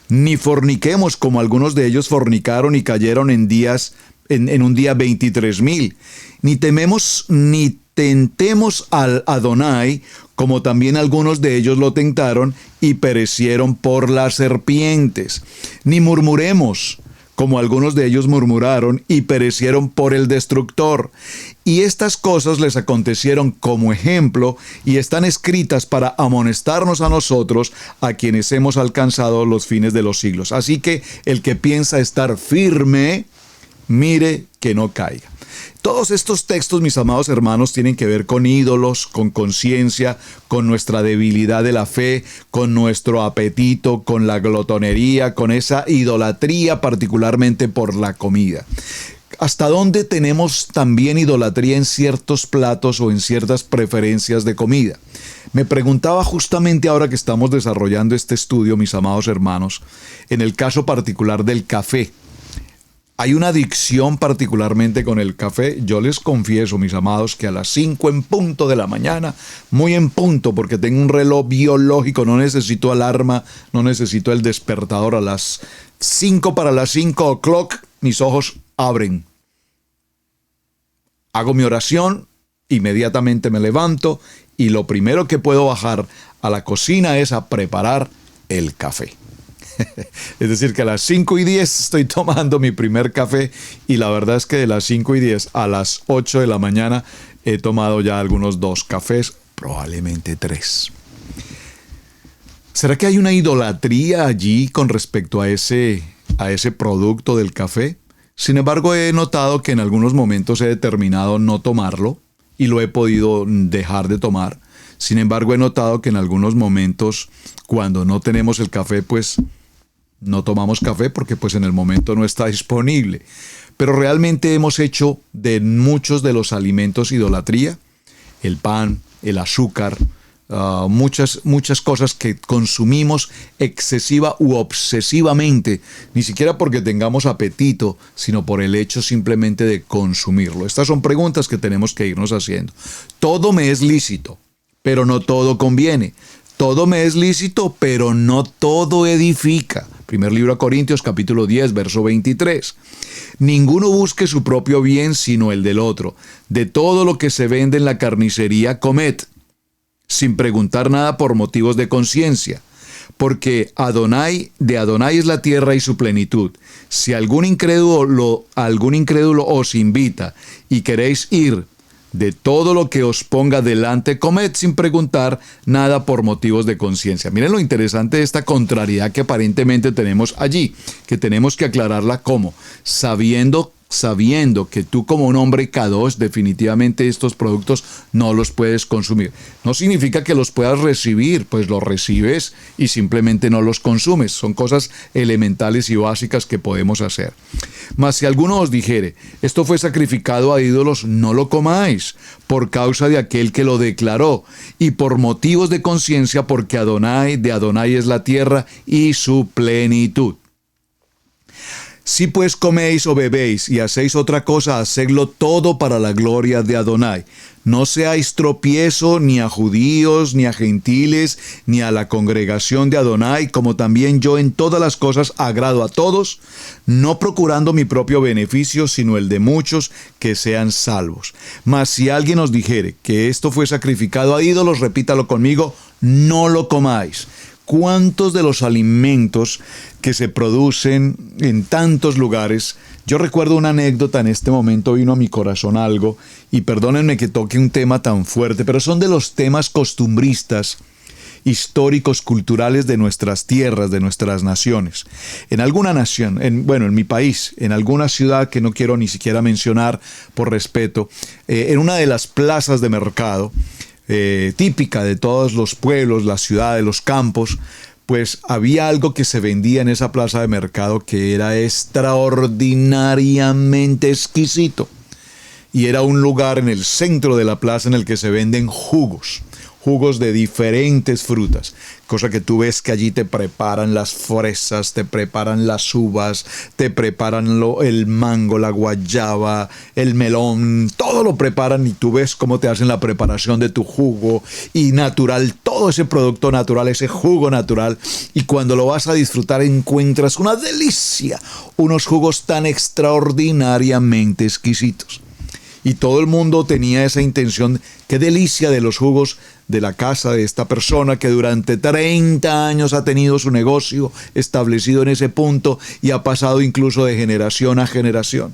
Ni forniquemos, como algunos de ellos fornicaron y cayeron en un día 23,000. Ni tentemos al Adonai, como también algunos de ellos lo tentaron y perecieron por las serpientes. Ni murmuremos, como algunos de ellos murmuraron y perecieron por el destructor. Y estas cosas les acontecieron como ejemplo y están escritas para amonestarnos a nosotros, a quienes hemos alcanzado los fines de los siglos. Así que el que piensa estar firme, mire que no caiga. Todos estos textos, mis amados hermanos, tienen que ver con ídolos, con conciencia, con nuestra debilidad de la fe, con nuestro apetito, con la glotonería, con esa idolatría, particularmente por la comida. ¿Hasta dónde tenemos también idolatría en ciertos platos o en ciertas preferencias de comida? Me preguntaba justamente ahora que estamos desarrollando este estudio, mis amados hermanos, en el caso particular del café. Hay una adicción particularmente con el café. Yo les confieso, mis amados, que a las 5 en punto de la mañana, muy en punto, porque tengo un reloj biológico, no necesito alarma, no necesito el despertador. A las 5 para las 5 o'clock, mis ojos abren. Hago mi oración, inmediatamente me levanto y lo primero que puedo bajar a la cocina es a preparar el café. Es decir, que a las 5:10 estoy tomando mi primer café y la verdad es que de las 5:10 a las 8 de la mañana he tomado ya algunos 2 cafés, probablemente 3. ¿Será que hay una idolatría allí con respecto a ese producto del café? Sin embargo, he notado que en algunos momentos he determinado no tomarlo y lo he podido dejar de tomar. Sin embargo, he notado que en algunos momentos, cuando no tenemos el café, pues no tomamos café porque pues en el momento no está disponible. Pero realmente hemos hecho de muchos de los alimentos idolatría. El pan, el azúcar, muchas cosas que consumimos excesiva u obsesivamente, ni siquiera porque tengamos apetito, sino por el hecho simplemente de consumirlo. Estas son preguntas que tenemos que irnos haciendo. Todo me es lícito, pero no todo conviene. Todo me es lícito, pero no todo edifica. Primer libro a Corintios, capítulo 10, verso 23. Ninguno busque su propio bien, sino el del otro. De todo lo que se vende en la carnicería, comed, sin preguntar nada por motivos de conciencia. Porque de Adonai es la tierra y su plenitud. Si algún incrédulo os invita y queréis ir, de todo lo que os ponga delante, comed sin preguntar nada por motivos de conciencia. Miren lo interesante de esta contrariedad que aparentemente tenemos allí, que tenemos que aclararla como sabiendo que tú como un hombre K2 definitivamente estos productos no los puedes consumir. No significa que los puedas recibir, pues los recibes y simplemente no los consumes. Son cosas elementales y básicas que podemos hacer. Mas si alguno os dijere, esto fue sacrificado a ídolos, no lo comáis, por causa de aquel que lo declaró, y por motivos de conciencia, porque de Adonai es la tierra y su plenitud. Si pues coméis o bebéis y hacéis otra cosa, hacedlo todo para la gloria de Adonai. No seáis tropiezo ni a judíos, ni a gentiles, ni a la congregación de Adonai, como también yo en todas las cosas agrado a todos, no procurando mi propio beneficio, sino el de muchos que sean salvos. Mas si alguien os dijere que esto fue sacrificado a ídolos, repítalo conmigo, no lo comáis. ¿Cuántos de los alimentos que se producen en tantos lugares? Yo recuerdo una anécdota, en este momento vino a mi corazón algo, y perdónenme que toque un tema tan fuerte, pero son de los temas costumbristas, históricos, culturales de nuestras tierras, de nuestras naciones. En alguna nación, en mi país, en alguna ciudad que no quiero ni siquiera mencionar por respeto, en una de las plazas de mercado, típica de todos los pueblos, las ciudades, los campos, pues había algo que se vendía en esa plaza de mercado que era extraordinariamente exquisito. Y era un lugar en el centro de la plaza en el que se venden jugos jugos de diferentes frutas, cosa que tú ves que allí te preparan las fresas, te preparan las uvas, te preparan el mango, la guayaba, el melón, todo lo preparan y tú ves cómo te hacen la preparación de tu jugo y natural, todo ese producto natural, ese jugo natural, y cuando lo vas a disfrutar encuentras una delicia, unos jugos tan extraordinariamente exquisitos. Y todo el mundo tenía esa intención, qué delicia de los jugos de la casa de esta persona que durante 30 años ha tenido su negocio establecido en ese punto y ha pasado incluso de generación a generación.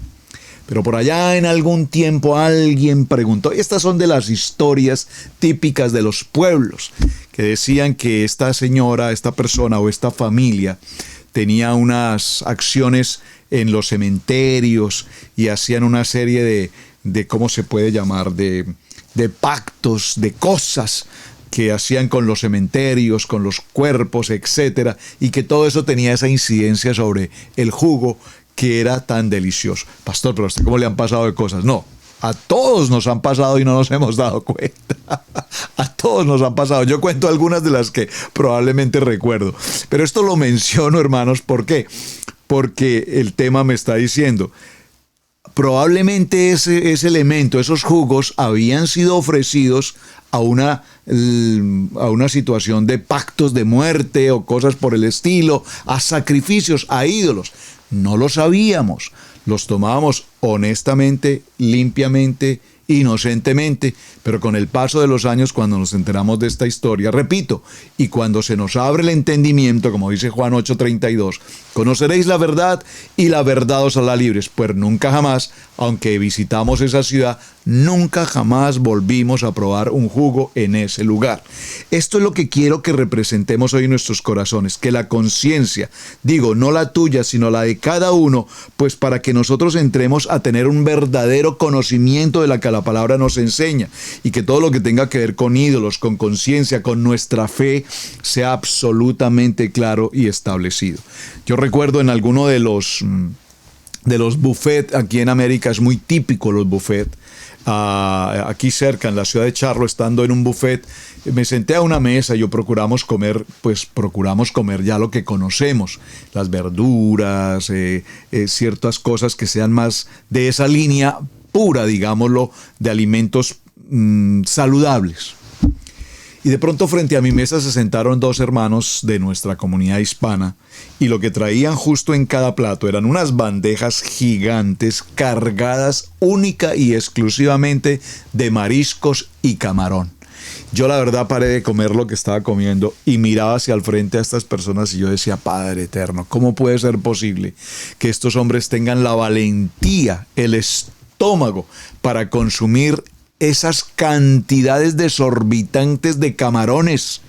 Pero por allá en algún tiempo alguien preguntó, y estas son de las historias típicas de los pueblos, que decían que esta señora, esta persona o esta familia tenía unas acciones en los cementerios y hacían una serie de ¿cómo se puede llamar? De pactos, de cosas que hacían con los cementerios, con los cuerpos, etcétera, y que todo eso tenía esa incidencia sobre el jugo que era tan delicioso. Pastor, pero ¿a usted cómo le han pasado de cosas? No, a todos nos han pasado y no nos hemos dado cuenta. A todos nos han pasado. Yo cuento algunas de las que probablemente recuerdo. Pero esto lo menciono, hermanos, ¿por qué? Porque el tema me está diciendo, probablemente ese elemento, esos jugos habían sido ofrecidos a una situación de pactos de muerte o cosas por el estilo, a sacrificios, a ídolos. No lo sabíamos, los tomábamos honestamente, limpiamente, inocentemente, pero con el paso de los años, cuando nos enteramos de esta historia, repito, y cuando se nos abre el entendimiento, como dice Juan 8:32, conoceréis la verdad y la verdad os hará libres. Pues nunca jamás, aunque visitamos esa ciudad, nunca jamás volvimos a probar un jugo en ese lugar. Esto es lo que quiero que representemos hoy en nuestros corazones, que la conciencia, digo, no la tuya, sino la de cada uno, pues para que nosotros entremos a tener un verdadero conocimiento de la que la palabra nos enseña, y que todo lo que tenga que ver con ídolos, con conciencia, con nuestra fe, sea absolutamente claro y establecido. Yo recuerdo en alguno de los buffets, aquí en América es muy típico los buffets, aquí cerca en la ciudad de Charlo, estando en un buffet, me senté a una mesa y procuramos comer ya lo que conocemos, las verduras, ciertas cosas que sean más de esa línea pura, digámoslo, de alimentos saludables. Y de pronto frente a mi mesa se sentaron dos hermanos de nuestra comunidad hispana, y lo que traían justo en cada plato eran unas bandejas gigantes cargadas única y exclusivamente de mariscos y camarón. Yo la verdad paré de comer lo que estaba comiendo y miraba hacia el frente a estas personas y yo decía, Padre eterno, ¿cómo puede ser posible que estos hombres tengan la valentía, el estómago para consumir esas cantidades desorbitantes de camarones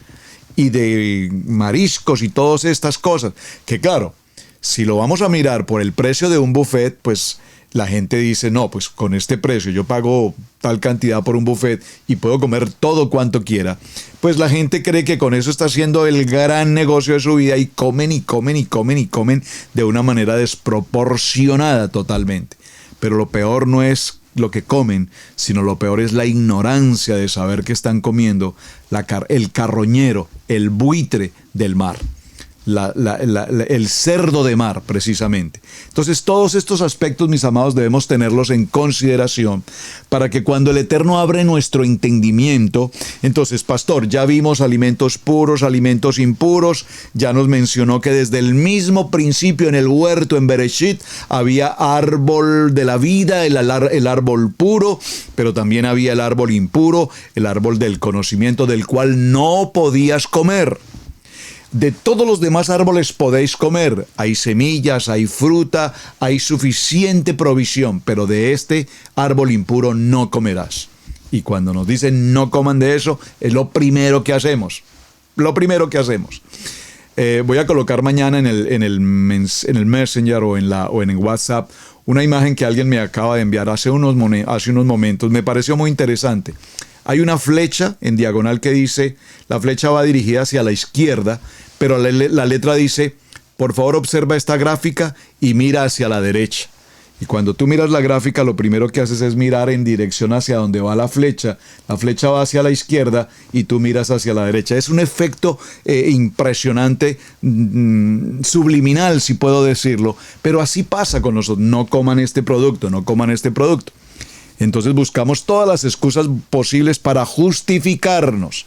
y de mariscos y todas estas cosas? Que claro, si lo vamos a mirar por el precio de un buffet, pues la gente dice, no, pues con este precio yo pago tal cantidad por un buffet y puedo comer todo cuanto quiera. Pues la gente cree que con eso está haciendo el gran negocio de su vida y comen y comen y comen y comen de una manera desproporcionada totalmente. Pero lo peor no es lo que comen, sino lo peor es la ignorancia de saber que están comiendo el carroñero, el buitre del mar, el cerdo de mar, precisamente. Entonces, todos estos aspectos, mis amados, debemos tenerlos en consideración para que cuando el Eterno abre nuestro entendimiento, entonces, pastor, ya vimos alimentos puros, alimentos impuros, ya nos mencionó que desde el mismo principio en el huerto, en Bereshit, había árbol de la vida, el árbol puro, pero también había el árbol impuro, el árbol del conocimiento, del cual no podías comer. De todos los demás árboles podéis comer, hay semillas, hay fruta, hay suficiente provisión, pero de este árbol impuro no comerás. Y cuando nos dicen no coman de eso, es lo primero que hacemos. Lo primero que hacemos. Voy a colocar mañana en el Messenger o en WhatsApp una imagen que alguien me acaba de enviar hace unos momentos. Me pareció muy interesante. Hay una flecha en diagonal que dice, la flecha va dirigida hacia la izquierda, pero la letra dice, por favor observa esta gráfica y mira hacia la derecha. Y cuando tú miras la gráfica, lo primero que haces es mirar en dirección hacia donde va la flecha. La flecha va hacia la izquierda y tú miras hacia la derecha. Es un efecto impresionante, subliminal, si puedo decirlo. Pero así pasa con nosotros. No coman este producto, no coman este producto. Entonces buscamos todas las excusas posibles para justificarnos.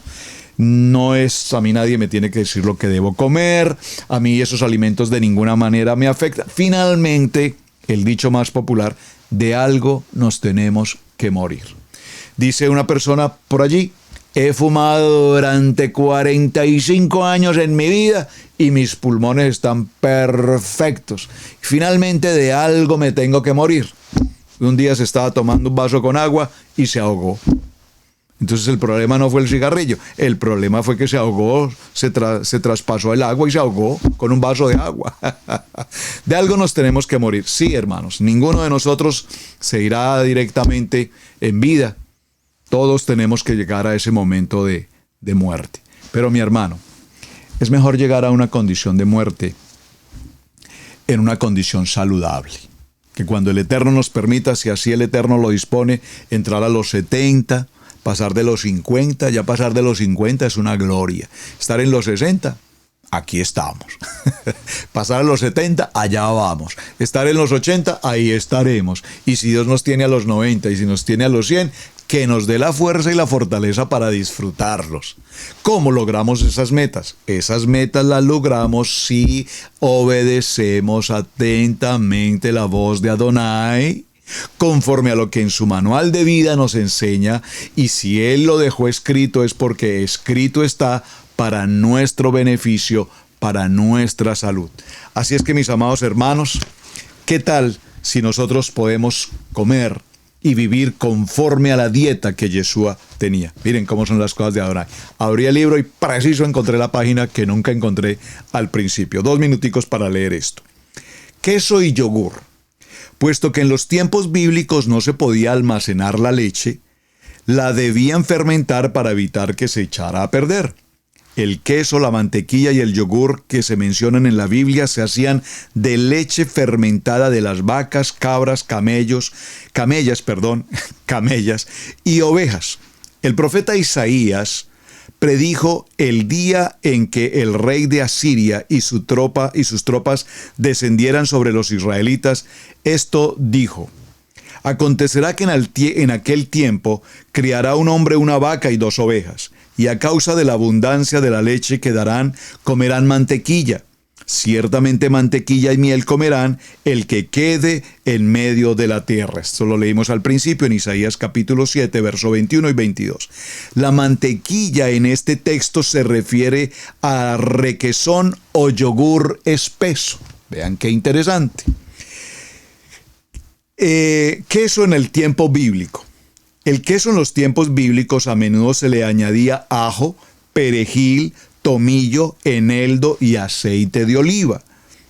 No es, a mí nadie me tiene que decir lo que debo comer, a mí esos alimentos de ninguna manera me afectan. Finalmente, el dicho más popular, de algo nos tenemos que morir. Dice una persona por allí, he fumado durante 45 años en mi vida y mis pulmones están perfectos. Finalmente, de algo me tengo que morir. Un día se estaba tomando un vaso con agua y se ahogó. Entonces el problema no fue el cigarrillo, el problema fue que se ahogó, se traspasó el agua y se ahogó con un vaso de agua. De algo nos tenemos que morir. Sí, hermanos, ninguno de nosotros se irá directamente en vida. Todos tenemos que llegar a ese momento de muerte. Pero mi hermano, es mejor llegar a una condición de muerte en una condición saludable. Que cuando el Eterno nos permita, si así el Eterno lo dispone, entrar a los 70, pasar de los 50, ya pasar de los 50 es una gloria. Estar en los 60, aquí estamos. Pasar a los 70, allá vamos. Estar en los 80, ahí estaremos. Y si Dios nos tiene a los 90 y si nos tiene a los 100, que nos dé la fuerza y la fortaleza para disfrutarlos. ¿Cómo logramos esas metas? Esas metas las logramos si obedecemos atentamente la voz de Adonai, conforme a lo que en su manual de vida nos enseña, y si Él lo dejó escrito es porque escrito está para nuestro beneficio, para nuestra salud. Así es que, mis amados hermanos, ¿qué tal si nosotros podemos comer y vivir conforme a la dieta que Yeshua tenía? Miren cómo son las cosas de Adonai. Abrí el libro y preciso encontré la página que nunca encontré al principio. 2 minuticos para leer esto. Queso y yogur. Puesto que en los tiempos bíblicos no se podía almacenar la leche, la debían fermentar para evitar que se echara a perder. El queso, la mantequilla y el yogur que se mencionan en la Biblia se hacían de leche fermentada de las vacas, cabras, camellas y ovejas. El profeta Isaías predijo el día en que el rey de Asiria y sus tropas descendieran sobre los israelitas. Esto dijo: acontecerá que en aquel tiempo criará un hombre una vaca y 2 ovejas, y a causa de la abundancia de la leche que darán, comerán mantequilla. Ciertamente mantequilla y miel comerán el que quede en medio de la tierra. Esto lo leímos al principio en Isaías capítulo 7, verso 21 y 22. La mantequilla en este texto se refiere a requesón o yogur espeso. Vean qué interesante. Queso en el tiempo bíblico. El queso en los tiempos bíblicos a menudo se le añadía ajo, perejil, tomillo, eneldo y aceite de oliva.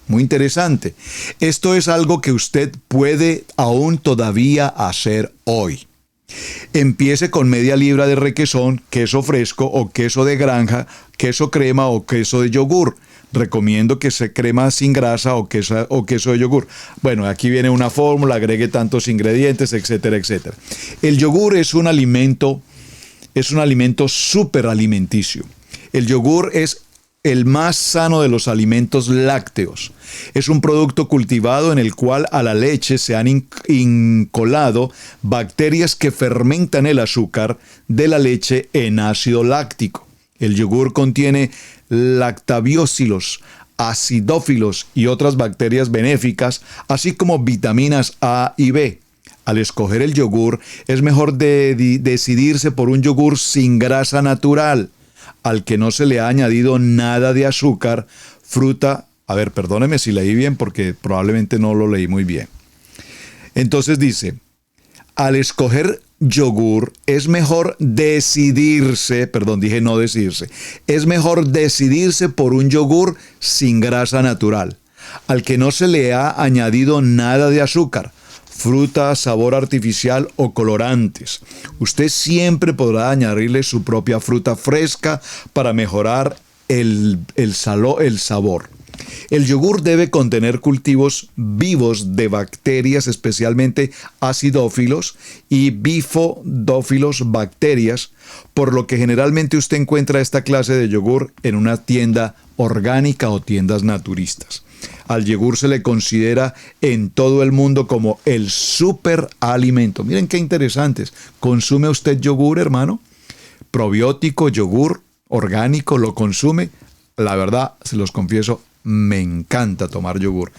Muy interesante. Esto es algo que usted puede aún todavía hacer hoy. Empiece con media libra de requesón, queso fresco o queso de granja, queso crema o queso de yogur. Recomiendo que sea crema sin grasa o queso de yogur. Bueno, aquí viene una fórmula, agregue tantos ingredientes, etcétera, etcétera. El yogur es un alimento súper alimenticio. El yogur es el más sano de los alimentos lácteos. Es un producto cultivado en el cual a la leche se han incolado bacterias que fermentan el azúcar de la leche en ácido láctico. El yogur contiene lactabiócilos, acidófilos y otras bacterias benéficas, así como vitaminas A y B. Al escoger el yogur, es mejor decidirse por un yogur sin grasa natural, al que no se le ha añadido nada de azúcar, fruta. A ver, perdóneme si leí bien porque probablemente no lo leí muy bien. Entonces dice, al escoger yogur es mejor decidirse por un yogur sin grasa natural, al que no se le ha añadido nada de azúcar, fruta, sabor artificial o colorantes. Usted siempre podrá añadirle su propia fruta fresca para mejorar el sabor. El yogur debe contener cultivos vivos de bacterias, especialmente acidófilos y bifidófilos bacterias, por lo que generalmente usted encuentra esta clase de yogur en una tienda orgánica o tiendas naturistas. Al yogur se le considera en todo el mundo como el superalimento. Miren qué interesantes. ¿Consume usted yogur, hermano? Probiótico, yogur orgánico, ¿lo consume? La verdad, se los confieso, me encanta tomar yogur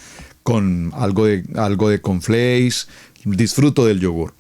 con algo de cornflakes. Disfruto del yogur.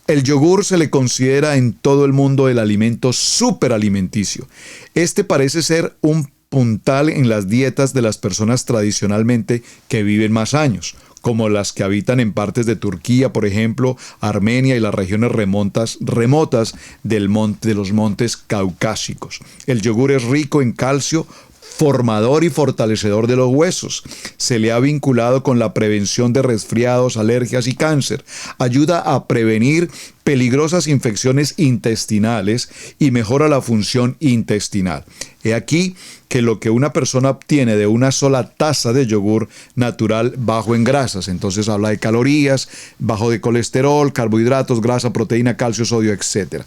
El yogur se le considera en todo el mundo el alimento superalimenticio. Este parece ser un puntal en las dietas de las personas tradicionalmente que viven más años, como las que habitan en partes de Turquía, por ejemplo, Armenia y las regiones remotas de los montes caucásicos. El yogur es rico en calcio, formador y fortalecedor de los huesos. Se le ha vinculado con la prevención de resfriados, alergias y cáncer. Ayuda a prevenir peligrosas infecciones intestinales y mejora la función intestinal. He aquí que lo que una persona obtiene de una sola taza de yogur natural bajo en grasas. Entonces habla de calorías, bajo de colesterol, carbohidratos, grasa, proteína, calcio, sodio, etc.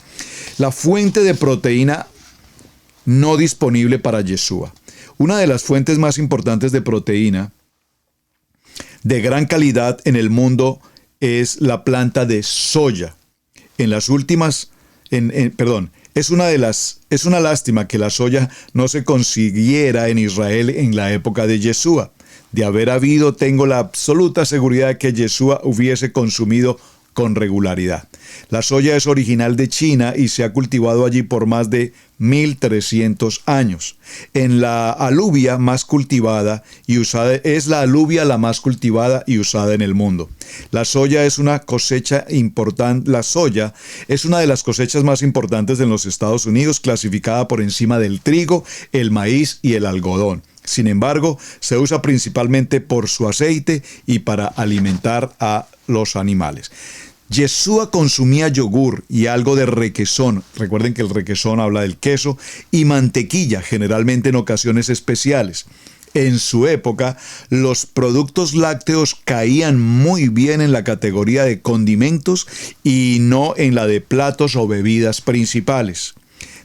La fuente de proteína no disponible para Yeshua. Una de las fuentes más importantes de proteína de gran calidad en el mundo es la planta de soya. Es una lástima que la soya no se consiguiera en Israel en la época de Yeshua. De haber habido, tengo la absoluta seguridad de que Yeshua hubiese consumido con regularidad. La soya es original de China y se ha cultivado allí por más de 1300 años. Es la alubia la más cultivada y usada en el mundo. La soya es una cosecha importante. La soya es una de las cosechas más importantes en los Estados Unidos, clasificada por encima del trigo, el maíz y el algodón. Sin embargo, se usa principalmente por su aceite y para alimentar a los animales. Yeshua consumía yogur y algo de requesón. Recuerden que el requesón habla del queso y mantequilla, generalmente en ocasiones especiales. En su época, los productos lácteos caían muy bien en la categoría de condimentos y no en la de platos o bebidas principales.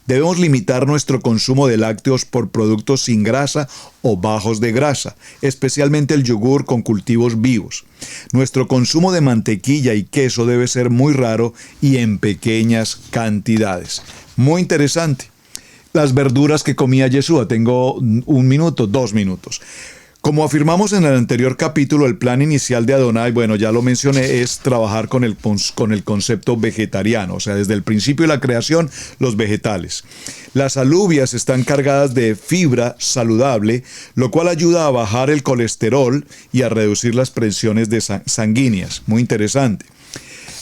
Debemos limitar nuestro consumo de lácteos por productos sin grasa o bajos de grasa, especialmente el yogur con cultivos vivos. Nuestro consumo de mantequilla y queso debe ser muy raro y en pequeñas cantidades. Muy interesante. Las verduras que comía Yeshua. Tengo 2 minutos. Como afirmamos en el anterior capítulo, el plan inicial de Adonai, ya lo mencioné, es trabajar con el concepto vegetariano, o sea, desde el principio de la creación, los vegetales. Las alubias están cargadas de fibra saludable, lo cual ayuda a bajar el colesterol y a reducir las presiones sanguíneas. Muy interesante.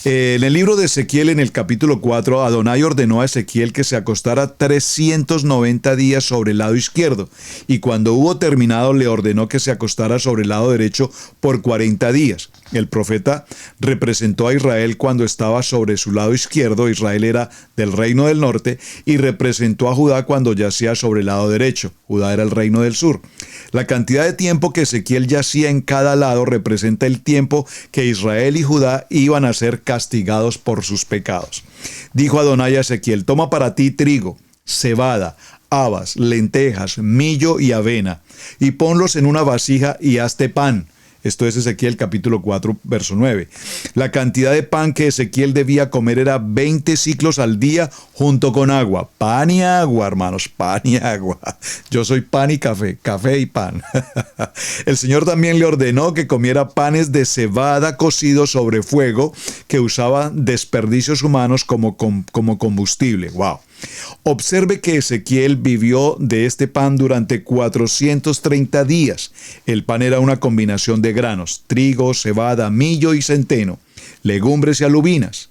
En el libro de Ezequiel, en el capítulo 4, Adonai ordenó a Ezequiel que se acostara 390 días sobre el lado izquierdo, y cuando hubo terminado le ordenó que se acostara sobre el lado derecho por 40 días. El profeta representó a Israel cuando estaba sobre su lado izquierdo. Israel era del reino del norte, y representó a Judá cuando yacía sobre el lado derecho. Judá era el reino del sur. La cantidad de tiempo que Ezequiel yacía en cada lado representa el tiempo que Israel y Judá iban a ser castigados por sus pecados. Dijo Adonai a Ezequiel: toma para ti trigo, cebada, habas, lentejas, millo y avena, y ponlos en una vasija y hazte pan. Esto es Ezequiel capítulo 4, verso 9. La cantidad de pan que Ezequiel debía comer era 20 ciclos al día junto con agua. Pan y agua, hermanos, pan y agua. Yo soy pan y café, café y pan. El Señor también le ordenó que comiera panes de cebada cocidos sobre fuego, que usaban desperdicios humanos como combustible. ¡Wow! Observe que Ezequiel vivió de este pan durante 430 días. El pan era una combinación de granos: trigo, cebada, millo y centeno, legumbres y alubias.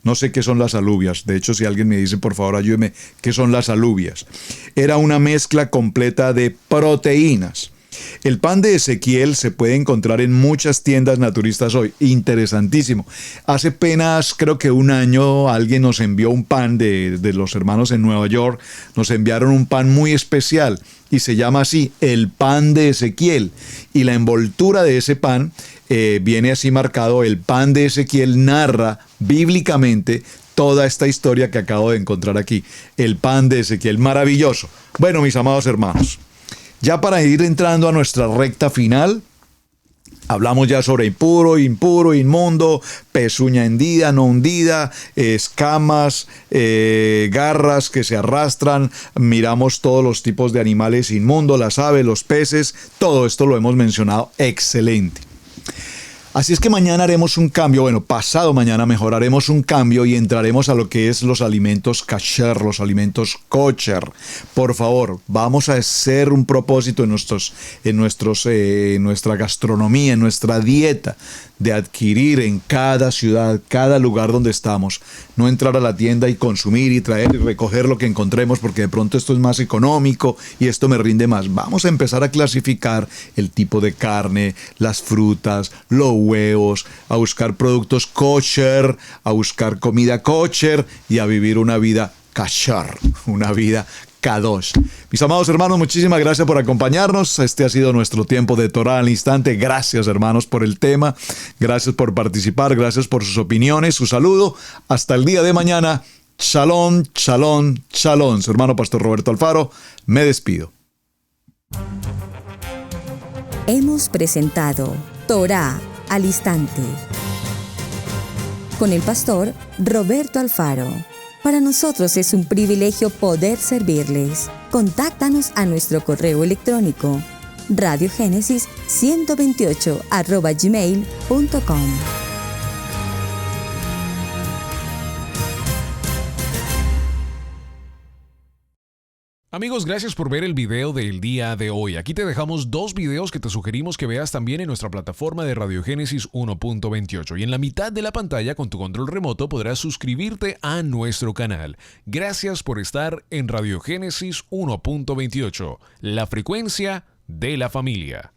No sé qué son las alubias. De hecho, si alguien me dice, por favor, ayúdeme, ¿qué son las alubias? Era una mezcla completa de proteínas. El pan de Ezequiel se puede encontrar en muchas tiendas naturistas hoy. Interesantísimo. Hace apenas, creo que un año, alguien nos envió un pan de los hermanos en Nueva York. Nos enviaron un pan muy especial y se llama así, el pan de Ezequiel. Y la envoltura de ese pan viene así marcado. El pan de Ezequiel narra bíblicamente toda esta historia que acabo de encontrar aquí. El pan de Ezequiel. Maravilloso. Bueno, mis amados hermanos. Ya para ir entrando a nuestra recta final, hablamos ya sobre impuro, inmundo, pezuña hendida, no hundida, escamas, garras que se arrastran, miramos todos los tipos de animales inmundos, las aves, los peces, todo esto lo hemos mencionado, excelente. Así es que mañana haremos un cambio, bueno, pasado mañana mejor haremos un cambio y entraremos a lo que es los alimentos kasher, los alimentos kosher. Por favor, vamos a hacer un propósito en nuestra gastronomía, en nuestra dieta, de adquirir en cada ciudad, cada lugar donde estamos. No entrar a la tienda y consumir y traer y recoger lo que encontremos porque de pronto esto es más económico y esto me rinde más. Vamos a empezar a clasificar el tipo de carne, las frutas, los huevos, a buscar productos kosher, a buscar comida kosher y a vivir una vida kasher, una vida Kadosh. Mis amados hermanos, muchísimas gracias por acompañarnos. Este ha sido nuestro tiempo de Torah al instante. Gracias, hermanos, por el tema. Gracias por participar. Gracias por sus opiniones, su saludo. Hasta el día de mañana. Shalom, shalom, shalom. Su hermano Pastor Roberto Alfaro, me despido. Hemos presentado Torah al instante con el pastor Roberto Alfaro. Para nosotros es un privilegio poder servirles. Contáctanos a nuestro correo electrónico radiogenesis128@gmail.com. Amigos, gracias por ver el video del día de hoy. Aquí te dejamos 2 videos que te sugerimos que veas también en nuestra plataforma de Radiogénesis 1.28. Y en la mitad de la pantalla con tu control remoto podrás suscribirte a nuestro canal. Gracias por estar en Radiogénesis 1.28, la frecuencia de la familia.